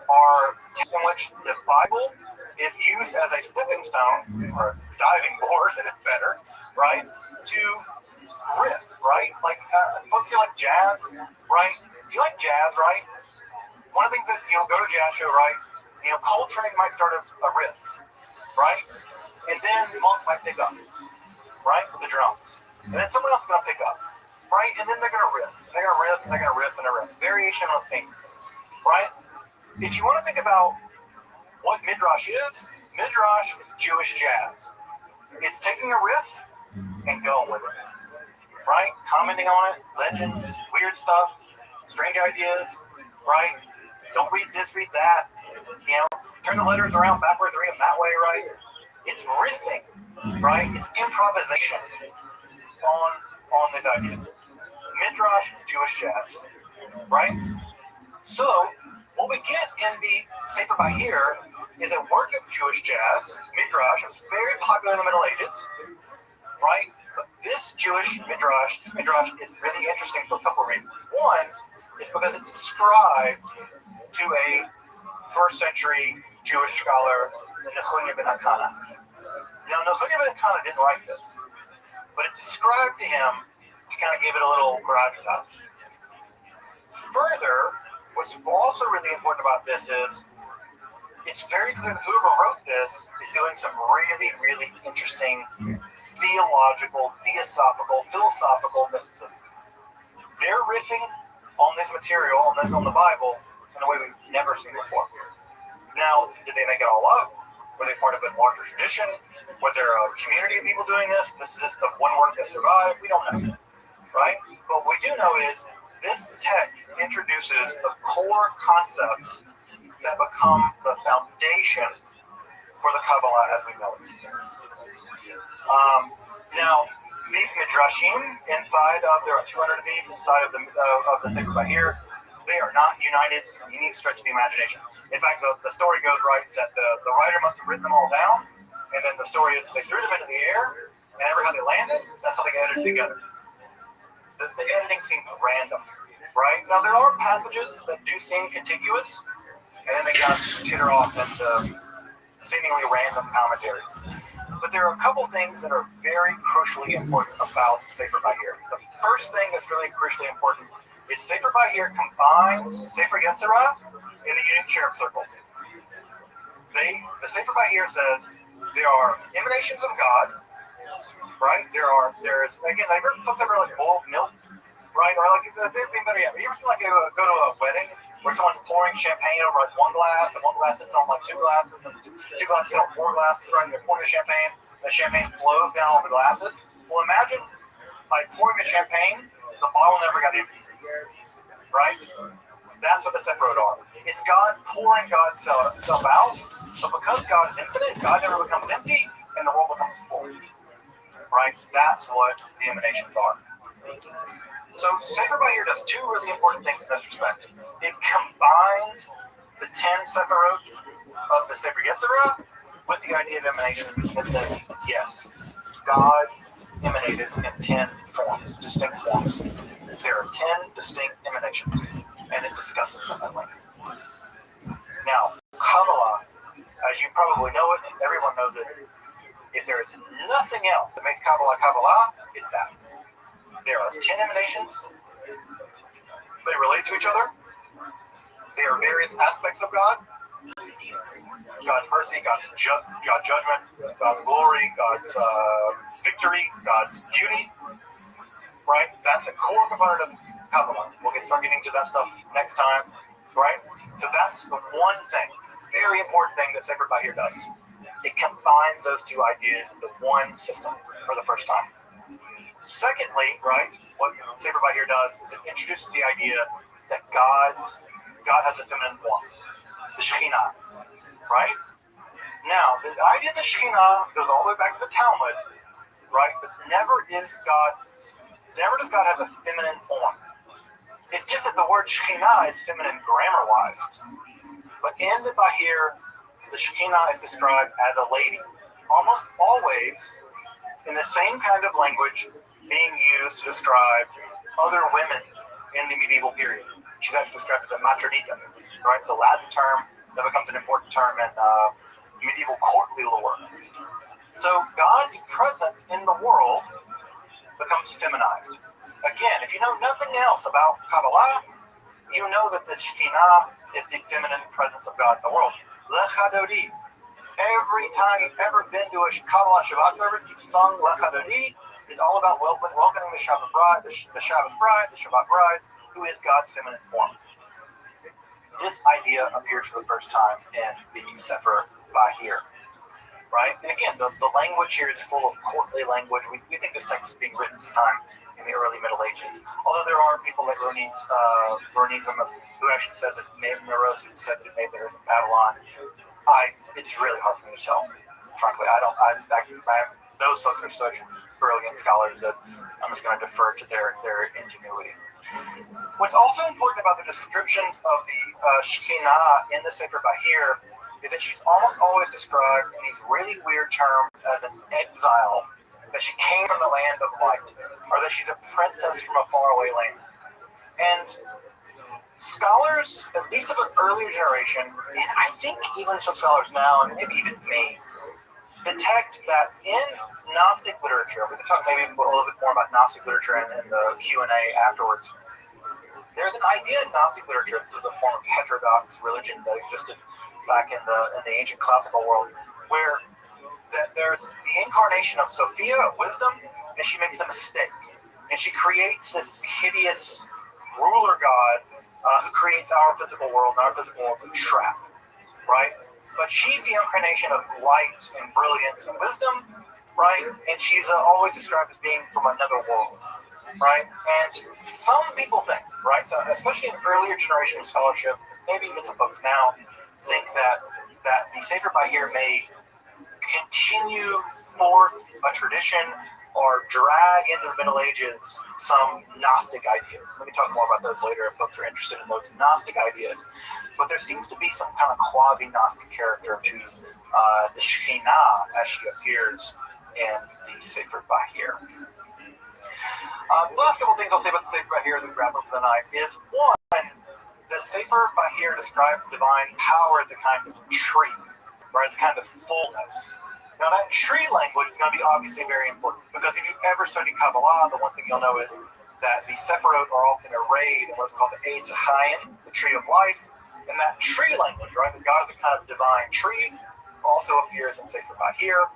Speaker 3: are texts in which the Bible is used as a stepping stone, or a diving board, better, right, to riff, right? Like, folks here like jazz, right? If you like jazz, right, one of the things that, go to a jazz show, right, Coltrane might start a riff, right? And then Monk might pick up, right, with the drums. And then someone else is going to pick up, right? And then they're going to riff. They're going to riff, and they're going to riff, and a riff. Variation on a theme, right? If you want to think about what Midrash is Jewish jazz. It's taking a riff and going with it, right? Commenting on it, legends, weird stuff, strange ideas, right? Don't read this, read that. Turn the letters around backwards, read them that way, right? It's riffing, right? It's improvisation on these ideas. Midrash is Jewish jazz, right? So, what we get in the Sefer Bahir is a work of Jewish jazz, Midrash, it was very popular in the Middle Ages, right? But this Midrash is really interesting for a couple of reasons. One is because it's ascribed to a first century Jewish scholar, Nechunya ben Hakana. Now, Nechunya ben Hakana didn't like this, but it's ascribed to him to kind of give it a little gravitas. Further, what's also really important about this is it's very clear that whoever wrote this is doing some really, really interesting theological, philosophical mysticism. They're riffing on this material, on the Bible, in a way we've never seen before. Now, did they make it all up? Were they part of a larger tradition? Was there a community of people doing this? This is just the one work that survived? We don't know, right? But what we do know is this text introduces the core concepts that become the foundation for the Kabbalah as we know it. Now, these midrashim inside of, there are 200 of these inside of the Sefer Bahir. They are not united in any stretch of the imagination. In fact, the story goes right that the writer must have written them all down, and then the story is they threw them into the air, and every time they landed, that's how they got edited together. The editing seemed random, right? Now, there are passages that do seem contiguous, and then they got teeter off into seemingly random commentaries. But there are a couple things that are very crucially important about Sefer Bahir. The first thing that's really crucially important is Sefer Bahir combines Sefer Yetzirah in a unique cherub circle. The Sefer Bahir says there are emanations of God, right? There's again, have folks ever like boiled milk, right? Or like they've been better yet. Have you ever seen like go to a wedding where someone's pouring champagne over like one glass, and one glass sits on like two glasses, and two glasses sit on four glasses, right? And they're pouring the champagne flows down all the glasses. Well, imagine like pouring the champagne, the bottle never got empty, right? That's what the Sephirot are. It's God pouring God's self out, but because God is infinite, God never becomes empty, and the world becomes full, right? That's what the emanations are. So Sefer Bahir does two really important things in this respect. It combines the 10 Sephirot of the Sefer Yetzirah with the idea of emanations. It says, yes, God emanated in 10 forms, distinct forms. There are 10 distinct emanations, and it discusses them at length. Now, Kabbalah, as you probably know it, as everyone knows it, if there is nothing else that makes Kabbalah Kabbalah, it's that. There are 10 emanations. They relate to each other. There are various aspects of God. God's mercy, God's judgment, God's glory, God's victory, God's beauty. Right? That's a core component of Kabbalah. We'll start getting to that stuff next time. Right? So that's the one thing, very important thing that Sefer Bahir does. It combines those two ideas into one system for the first time. Secondly, right, what Sefer Bahir does is it introduces the idea that God has a feminine form, the Shekhinah, right? Now, the idea of the Shekhinah goes all the way back to the Talmud, right? But never does God have a feminine form. It's just that the word Shekhinah is feminine grammar-wise. But in the Bahir, the Shekhinah is described as a lady, almost always in the same kind of language being used to describe other women in the medieval period. She's actually described as a matronica, right? It's a Latin term that becomes an important term in medieval courtly lore. So God's presence in the world becomes feminized. Again, if you know nothing else about Kabbalah, you know that the Shekhinah is the feminine presence of God in the world. Lech Hadodi. Every time you've ever been to a Kabbalah Shabbat service, you've sung Lech Hadodi. It's all about welcoming the Shabbat bride, the Shabbos bride, the Shabbat bride, who is God's feminine form. This idea appears for the first time in the Sefer Bahir, right? And again, the language here is full of courtly language. We think this text is being written sometime in the early Middle Ages. Although there are people like Ronit who actually says that Meroz says that it may have been written in Babylon. It's really hard for me to tell. Frankly, those folks are such brilliant scholars that I'm just going to defer to their ingenuity. What's also important about the descriptions of the Shekhinah in the Sefer Bahir is that she's almost always described in these really weird terms as an exile, that she came from the land of light, or that she's a princess from a faraway land. And scholars, at least of an earlier generation, and I think even some scholars now, and maybe even me, detect that in Gnostic literature, we can talk maybe a little bit more about Gnostic literature in the Q&A afterwards. There's an idea in Gnostic literature, this is a form of heterodox religion that existed back in the ancient classical world, where there's the incarnation of Sophia, of wisdom, and she makes a mistake. And she creates this hideous ruler god who creates our physical world, and our physical world is trapped, right? But she's the incarnation of light and brilliance and wisdom, right? And she's always described as being from another world, right? And some people think, right, so especially in earlier generation of scholarship, maybe even some folks now, think that the Sefer Bahir may continue forth a tradition or drag into the Middle Ages some Gnostic ideas. Let me talk more about those later if folks are interested in those Gnostic ideas. But there seems to be some kind of quasi-Gnostic character to the Shekhinah as she appears in the Sefer Bahir. The last couple things I'll say about the Sefer Bahir as we wrap up for the night is, one, the Sefer Bahir describes divine power as a kind of tree, right? It's a kind of fullness. Now, that tree language is going to be obviously very important, because if you've ever studied Kabbalah, the one thing you'll know is that the Sephirot are often arrayed in what's called the Eitz Chaim, the tree of life, and that tree language, right? The God is a kind of divine tree, also appears in Sefer Bahir,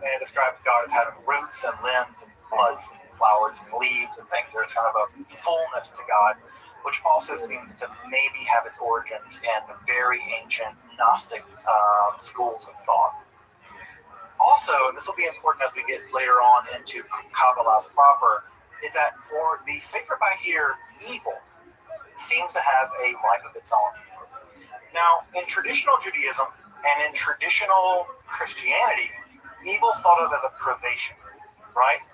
Speaker 3: and it describes God as having roots and limbs and buds and flowers and leaves and things. There's kind of a fullness to God, which also seems to maybe have its origins in very ancient Gnostic schools of thought. Also, and this will be important as we get later on into Kabbalah proper, is that for the Sefer Bahir, evil seems to have a life of its own. Now, in traditional Judaism and in traditional Christianity, evil is thought of as a privation, right?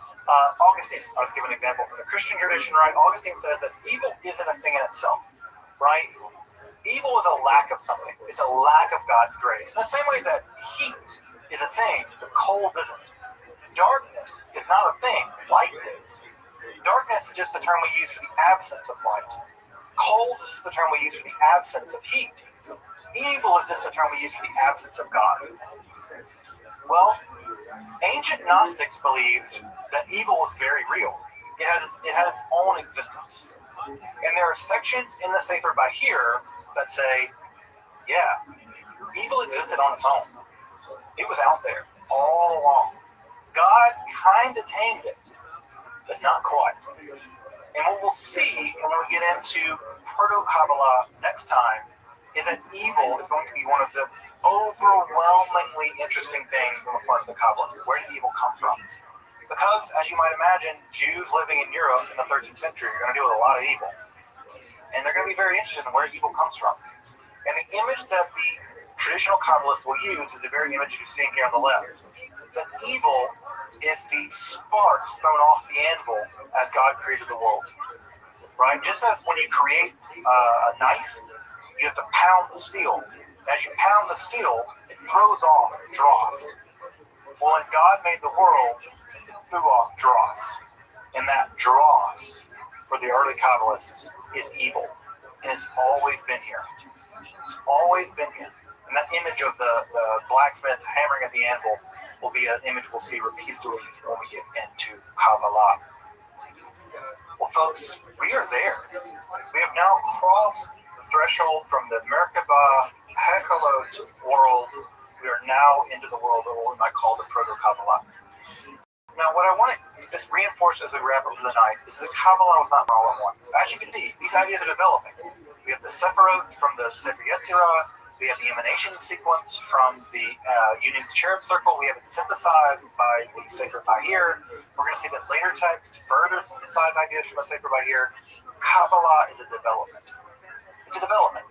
Speaker 3: Augustine, I'll just give an example from the Christian tradition, right? Augustine says that evil isn't a thing in itself, right? Evil is a lack of something. It's a lack of God's grace. In the same way that heat is a thing, but cold isn't. Darkness is not a thing, light is. Darkness is just a term we use for the absence of light. Cold is just the term we use for the absence of heat. Evil is just a term we use for the absence of God. Well, ancient Gnostics believed that evil was very real. It had its own existence. And there are sections in the Sefer Bahir that say, yeah, evil existed on its own. It was out there all along. God kind of tamed it, but not quite. And what we'll see when we get into Proto-Kabbalah next time is that evil is going to be one of the overwhelmingly interesting things on the part of the Kabbalists. Where did evil come from? Because, as you might imagine, Jews living in Europe in the 13th century are going to deal with a lot of evil. And they're going to be very interested in where evil comes from. And the image that the traditional Kabbalists will use is the very image you're seeing here on the left. That evil is the sparks thrown off the anvil as God created the world. Right? Just as when you create a knife, you have to pound the steel. As you pound the steel, it throws off dross. Well, when God made the world, it threw off dross. And that dross, for the early Kabbalists, is evil. And it's always been here. It's always been here. And that image of the blacksmith hammering at the anvil will be an image we'll see repeatedly when we get into Kabbalah. Well, folks, we are there. We have now crossed the threshold from the Merkabah Hechalot world. We are now into the world of what we might call the Proto-Kabbalah. Now, what I want to just reinforce as we wrap up for the night is that Kabbalah was not all at once. As you can see, these ideas are developing. We have the Sephirot from the Sefer Yetzirah. We have the emanation sequence from the Union Cherub Circle. We have it synthesized by the Sefer Bahir. We're going to see that later texts further synthesize ideas from the Sefer Bahir. Kabbalah is a development. It's a development.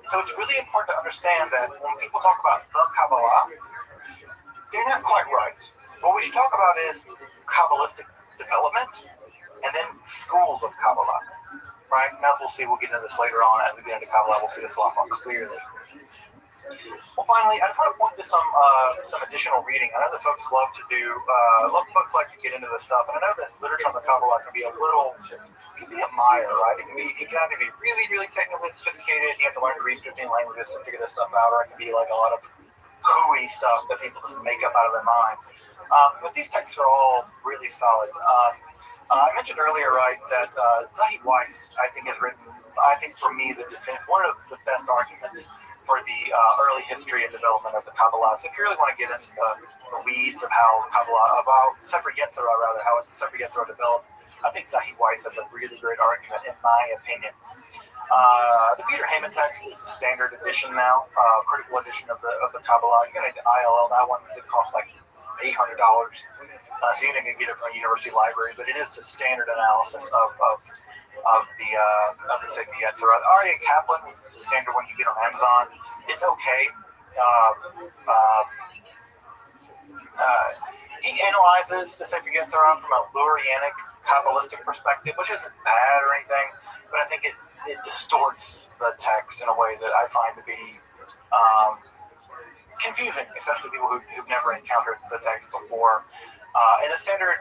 Speaker 3: So it's really important to understand that when people talk about the Kabbalah, they're not quite right. What we should talk about is Kabbalistic development and then schools of Kabbalah. Right? Now we'll see, we'll get into this later on as we get into Kabbalah, we'll see this a lot more clearly. Well, finally, I just want to point to some additional reading. I know that folks love to do, folks like to get into this stuff, and I know that literature on the Kabbalah can be a mire, right? It can either be really, really technically sophisticated, you have to learn to read 15 languages to figure this stuff out, or it can be like a lot of hooey stuff that people just make up out of their mind. But these texts are all really solid. I mentioned earlier, right, that Zahid Weiss, I think, has written, I think for me, one of the best arguments for the early history and development of the Kabbalah. So if you really want to get into the weeds of how Kabbalah, about Sefer Yetzirah, rather, how Sefer Yetzirah developed, I think Zahid Weiss has a really great argument, in my opinion. The Peter Heyman text is the standard edition now, critical edition of the Kabbalah. You can ILL that one. It costs like $800. So you can get it from a university library, but it is the standard analysis of the Sefer Yetzirah. Aryeh Kaplan, it's the standard one you get on Amazon. It's okay. He analyzes the Sefer Yetzirah from a Lurianic Kabbalistic perspective, which isn't bad or anything, but I think it distorts the text in a way that I find to be confusing, especially people who've never encountered the text before. In the standard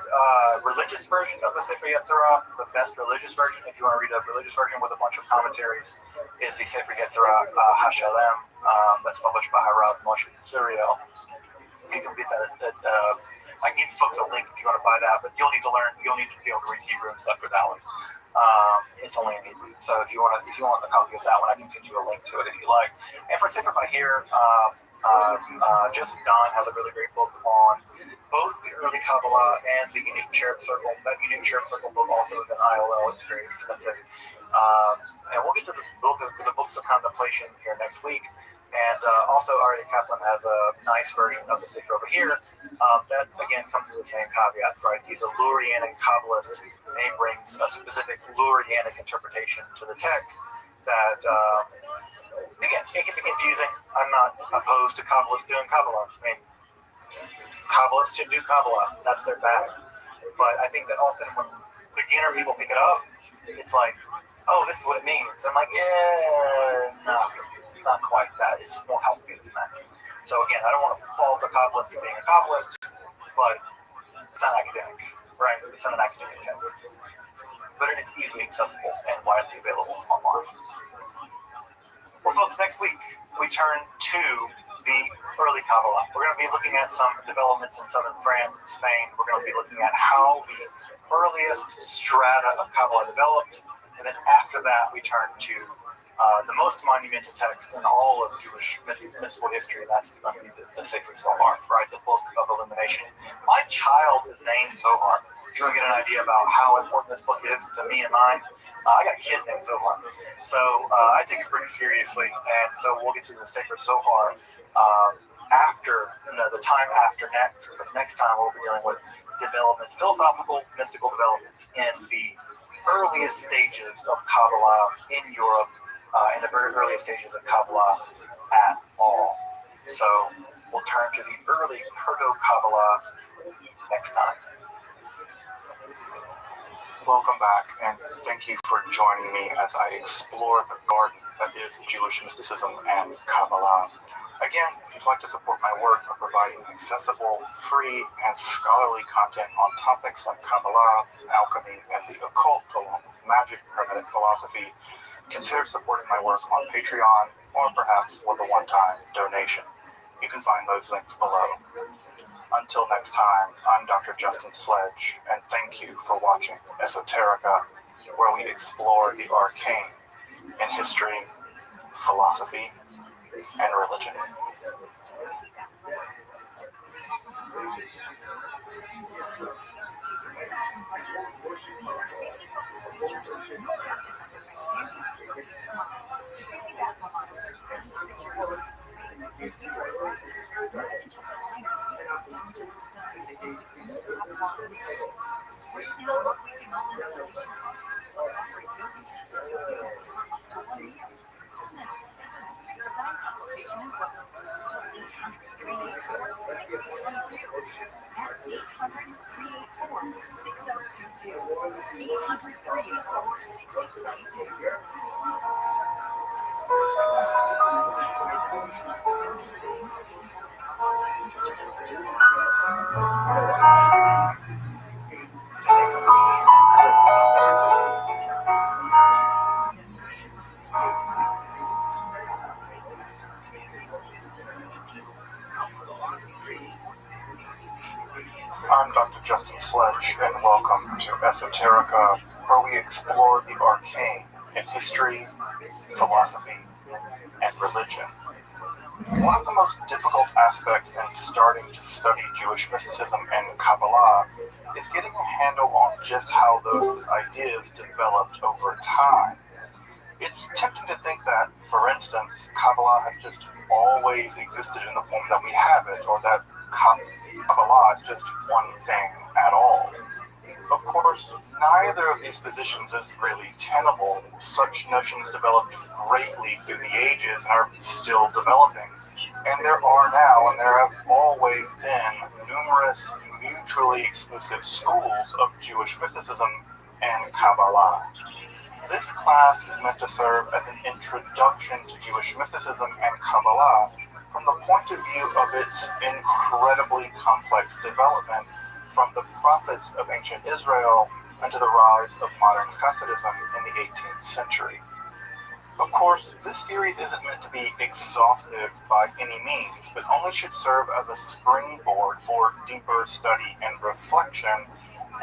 Speaker 3: religious version of the Sefer Yetzirah, the best religious version, if you want to read a religious version with a bunch of commentaries, is the Sefer Yetzirah HaShalem, that's published by Harav Moshe Suriel. You can get that I can give folks a link if you want to buy that, but you'll need to be able to read Hebrew and stuff for that one. It's only in Hebrew, so if you want a copy of that one, I can send you a link to it if you like. And for Sefer Bahir, Joseph Don has a really great book on both the early Kabbalah and the Unique Cherub Circle. That Unique Cherub Circle book also is an ILL. It's very expensive. And we'll get to the books of contemplation here next week. And also, Aryeh Kaplan has a nice version of the Sefer over here. That, again, comes with the same caveat, right? He's a Lurianic Kabbalist, and he brings a specific Lurianic interpretation to the text that, again, it can be confusing. I'm not opposed to Kabbalists doing Kabbalah. I mean, Kabbalists should do Kabbalah. That's their bag. But I think that often when beginner people pick it up, it's like, oh, this is what it means. I'm like, yeah, no, it's not quite that. It's more healthy than that. So again, I don't want to fault the Kabbalist for being a Kabbalist, but it's not academic, right? It's not an academic text. But it is easily accessible and widely available online. Well, folks, next week we turn to the early Kabbalah. We're going to be looking at some developments in southern France and Spain. We're going to be looking at how the earliest strata of Kabbalah developed. And then after that, we turn to the most monumental text in all of Jewish mystical history, and that's going to be the Sefer Zohar, right? The Book of Illumination. My child is named Zohar. If you want to get an idea about how important this book is to me and mine, I got a kid named Zohar. So I take it pretty seriously, and so we'll get to the Sefer Zohar after, the time after next. But next time we'll be dealing with developments, philosophical, mystical developments in the earliest stages of Kabbalah in Europe, in the very earliest stages of Kabbalah at all. So we'll turn to the early Proto-Kabbalah next time.
Speaker 4: Welcome back, and thank you for joining me as I explore the garden that is Jewish mysticism and Kabbalah. Again, if you'd like to support my work of providing accessible, free, and scholarly content on topics like Kabbalah, alchemy, and the occult, along with magic, primitive philosophy, consider supporting my work on Patreon, or perhaps with a one-time donation. You can find those links below. Until next time, I'm Dr. Justin Sledge, and thank you for watching Esoterica, where we explore the arcane in history, philosophy, and religion.
Speaker 5: Design consultation and quote. Call 800-384-6022. That's 800-384-6022. 800-384-6022.
Speaker 4: I'm Dr. Justin Sledge, and welcome to Esoterica, where we explore the arcane in history, philosophy, and religion. One of the most difficult aspects in starting to study Jewish mysticism and Kabbalah is getting a handle on just how those ideas developed over time. It's tempting to think that, for instance, Kabbalah has just always existed in the form that we have it, or that Kabbalah is just one thing at all. Of course, neither of these positions is really tenable. Such notions developed greatly through the ages and are still developing. And there are now, and there have always been, numerous mutually exclusive schools of Jewish mysticism and Kabbalah. This class is meant to serve as an introduction to Jewish mysticism and Kabbalah from the point of view of its incredibly complex development from the prophets of ancient Israel and to the rise of modern Hasidism in the 18th century. Of course, this series isn't meant to be exhaustive by any means, but only should serve as a springboard for deeper study and reflection,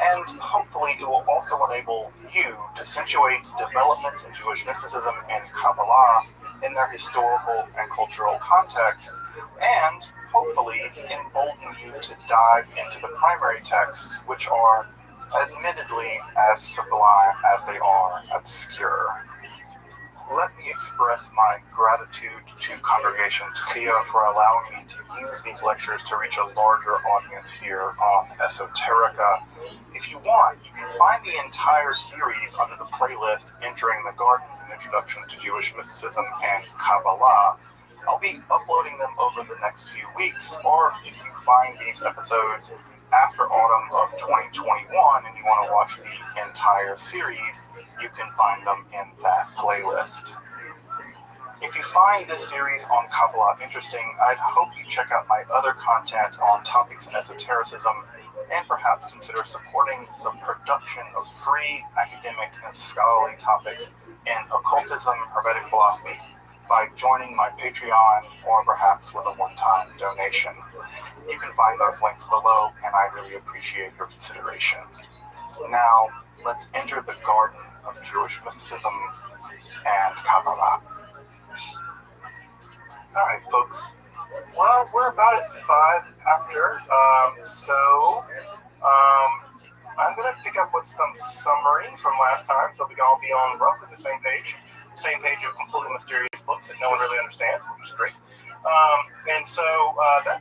Speaker 4: and hopefully it will also enable you to situate developments in Jewish mysticism and Kabbalah in their historical and cultural context, and hopefully embolden you to dive into the primary texts, which are admittedly as sublime as they are obscure. Let me express my gratitude to Congregation Tchia for allowing me to use these lectures to reach a larger audience here on Esoterica. If you want, you can find the entire series under the playlist Entering the Garden, an Introduction to Jewish Mysticism and Kabbalah. I'll be uploading them over the next few weeks, or if you find these episodes after autumn of 2021 and you want to watch the entire series, you can find them in that playlist. If you find this series on Kabbalah interesting, I'd hope you check out my other content on topics in esotericism and perhaps consider supporting the production of free academic and scholarly topics in occultism, hermetic philosophy, by joining my Patreon or perhaps with a one-time donation. You can find those links below, and I really appreciate your consideration. Now, let's enter the garden of Jewish mysticism and Kabbalah. Alright, folks. Well, we're about at 5 after, I'm going to pick up with some summary from last time, so we can all be on roughly the same page of completely mysterious books that no one really understands, which is great. That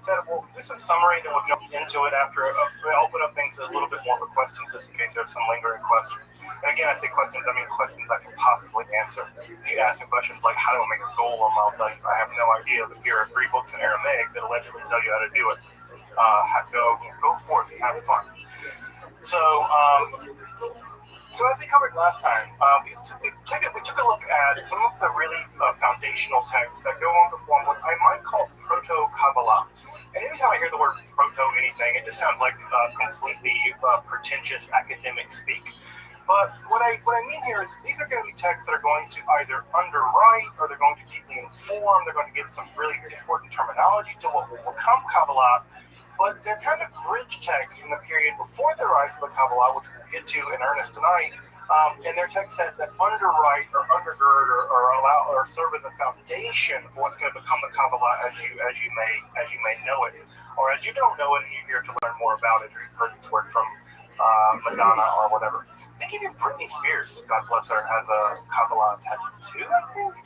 Speaker 4: said, we'll do some summary, then we'll jump into it after we'll open up things a little bit more for questions, just in case there's some lingering questions. And again, I say questions, I mean questions I can possibly answer. If you ask me questions like, how do I make a golem, I'll tell you, I have no idea, but here are 3 books in Aramaic that allegedly tell you how to do it. Go forth and have fun. So as we covered last time, we took a look at some of the really foundational texts that go on to form what I might call proto-Kabbalah. And every time I hear the word proto-anything, it just sounds like completely pretentious academic speak. But what I mean here is these are going to be texts that are going to either underwrite or they're going to deeply inform. They're going to give some really important terminology to what will become Kabbalah. But they're kind of bridge texts from the period before the rise of the Kabbalah, which we'll get to in earnest tonight. And they're texts that underwrite or undergird or allow or serve as a foundation for what's going to become the Kabbalah as you may know it, or as you don't know it and you're here to learn more about it, or you've heard this word from Madonna or whatever. I think even Britney Spears, God bless her, has a Kabbalah tattoo, I think.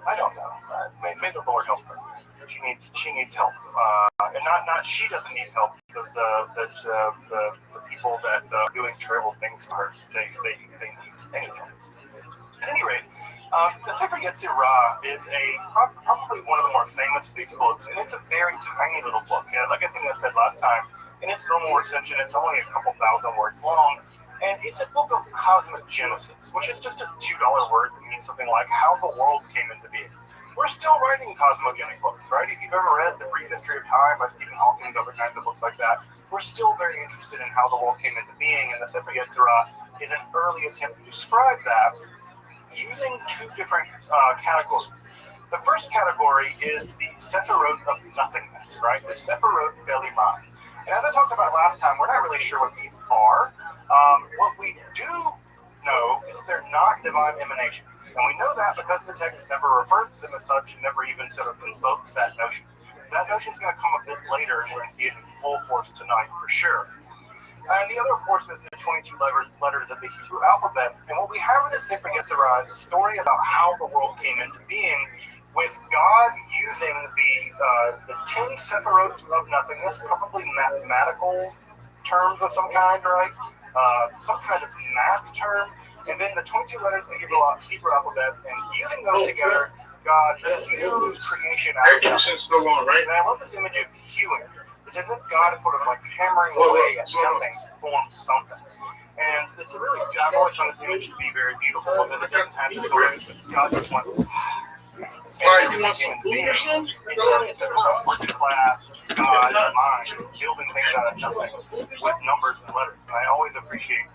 Speaker 4: I don't know. May the Lord help her. She needs help, and not she doesn't need help. Because the people that doing terrible things to her, they need any help. At any rate, the Sefer Yetzirah is probably one of the more famous of these books, and it's a very tiny little book. And like I think I said last time, in its normal recension, it's only a couple thousand words long. And it's a book of cosmic genesis, which is just a $2 word that means something like how the world came into being. We're still writing cosmogenic books, right? If you've ever read The Brief History of Time by Stephen Hawking, other kinds of books like that, we're still very interested in how the world came into being, and the Sefer Yetzirah is an early attempt to describe that using 2 different categories.
Speaker 3: The first category is the Sephirot of nothingness, right? The Sephirot Belimah. And as I talked about last time, we're not really sure what these are. What we do know is that they're not divine emanations. And we know that because the text never refers to them as such and never even sort of invokes that notion. That notion's going to come a bit later, and we're going to see it in full force tonight for sure. And the other, of course, is the 22 letters of the Hebrew alphabet. And what we have in the Sefer Yetzirah is a story about how the world came into being, with God using the 10 Sephirot of nothingness, probably mathematical terms of some kind, right? Some kind of math term, and then the 22 letters of the Hebrew alphabet, and using those together, God hews creation out of nothing. And I love this image of hewing. It's as if God is sort of like hammering away at nothing to form something. And it's a really, I've always found this image to be very beautiful because it doesn't have this sort of, God just went, and you want some being. It's a working class God mind. It's building things out of nothing with numbers and letters. And I always appreciate,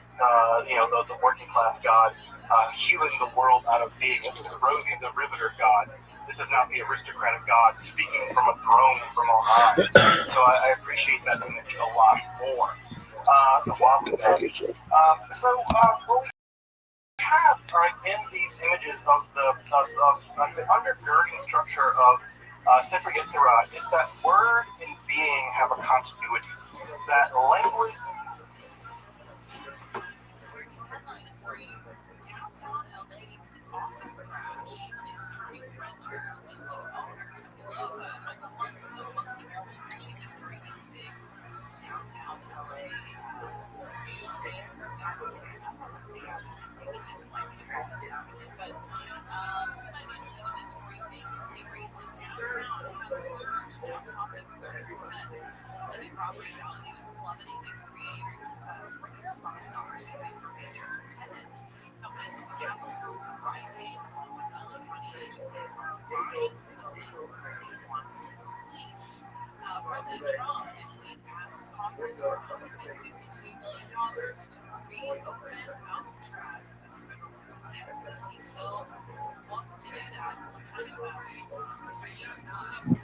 Speaker 3: the working class God hewing the world out of being. This is Rosie the Riveter God. This is not the aristocratic God speaking from a throne from on high. So I appreciate that image a lot more. What we have in these images of the undergirding structure of Sefer Yetzirah is that word and being have a continuity. That language. President Trump this week asked Congress for $152 million to reopen Alcatraz as a federal prison. He still wants to do that. Kind of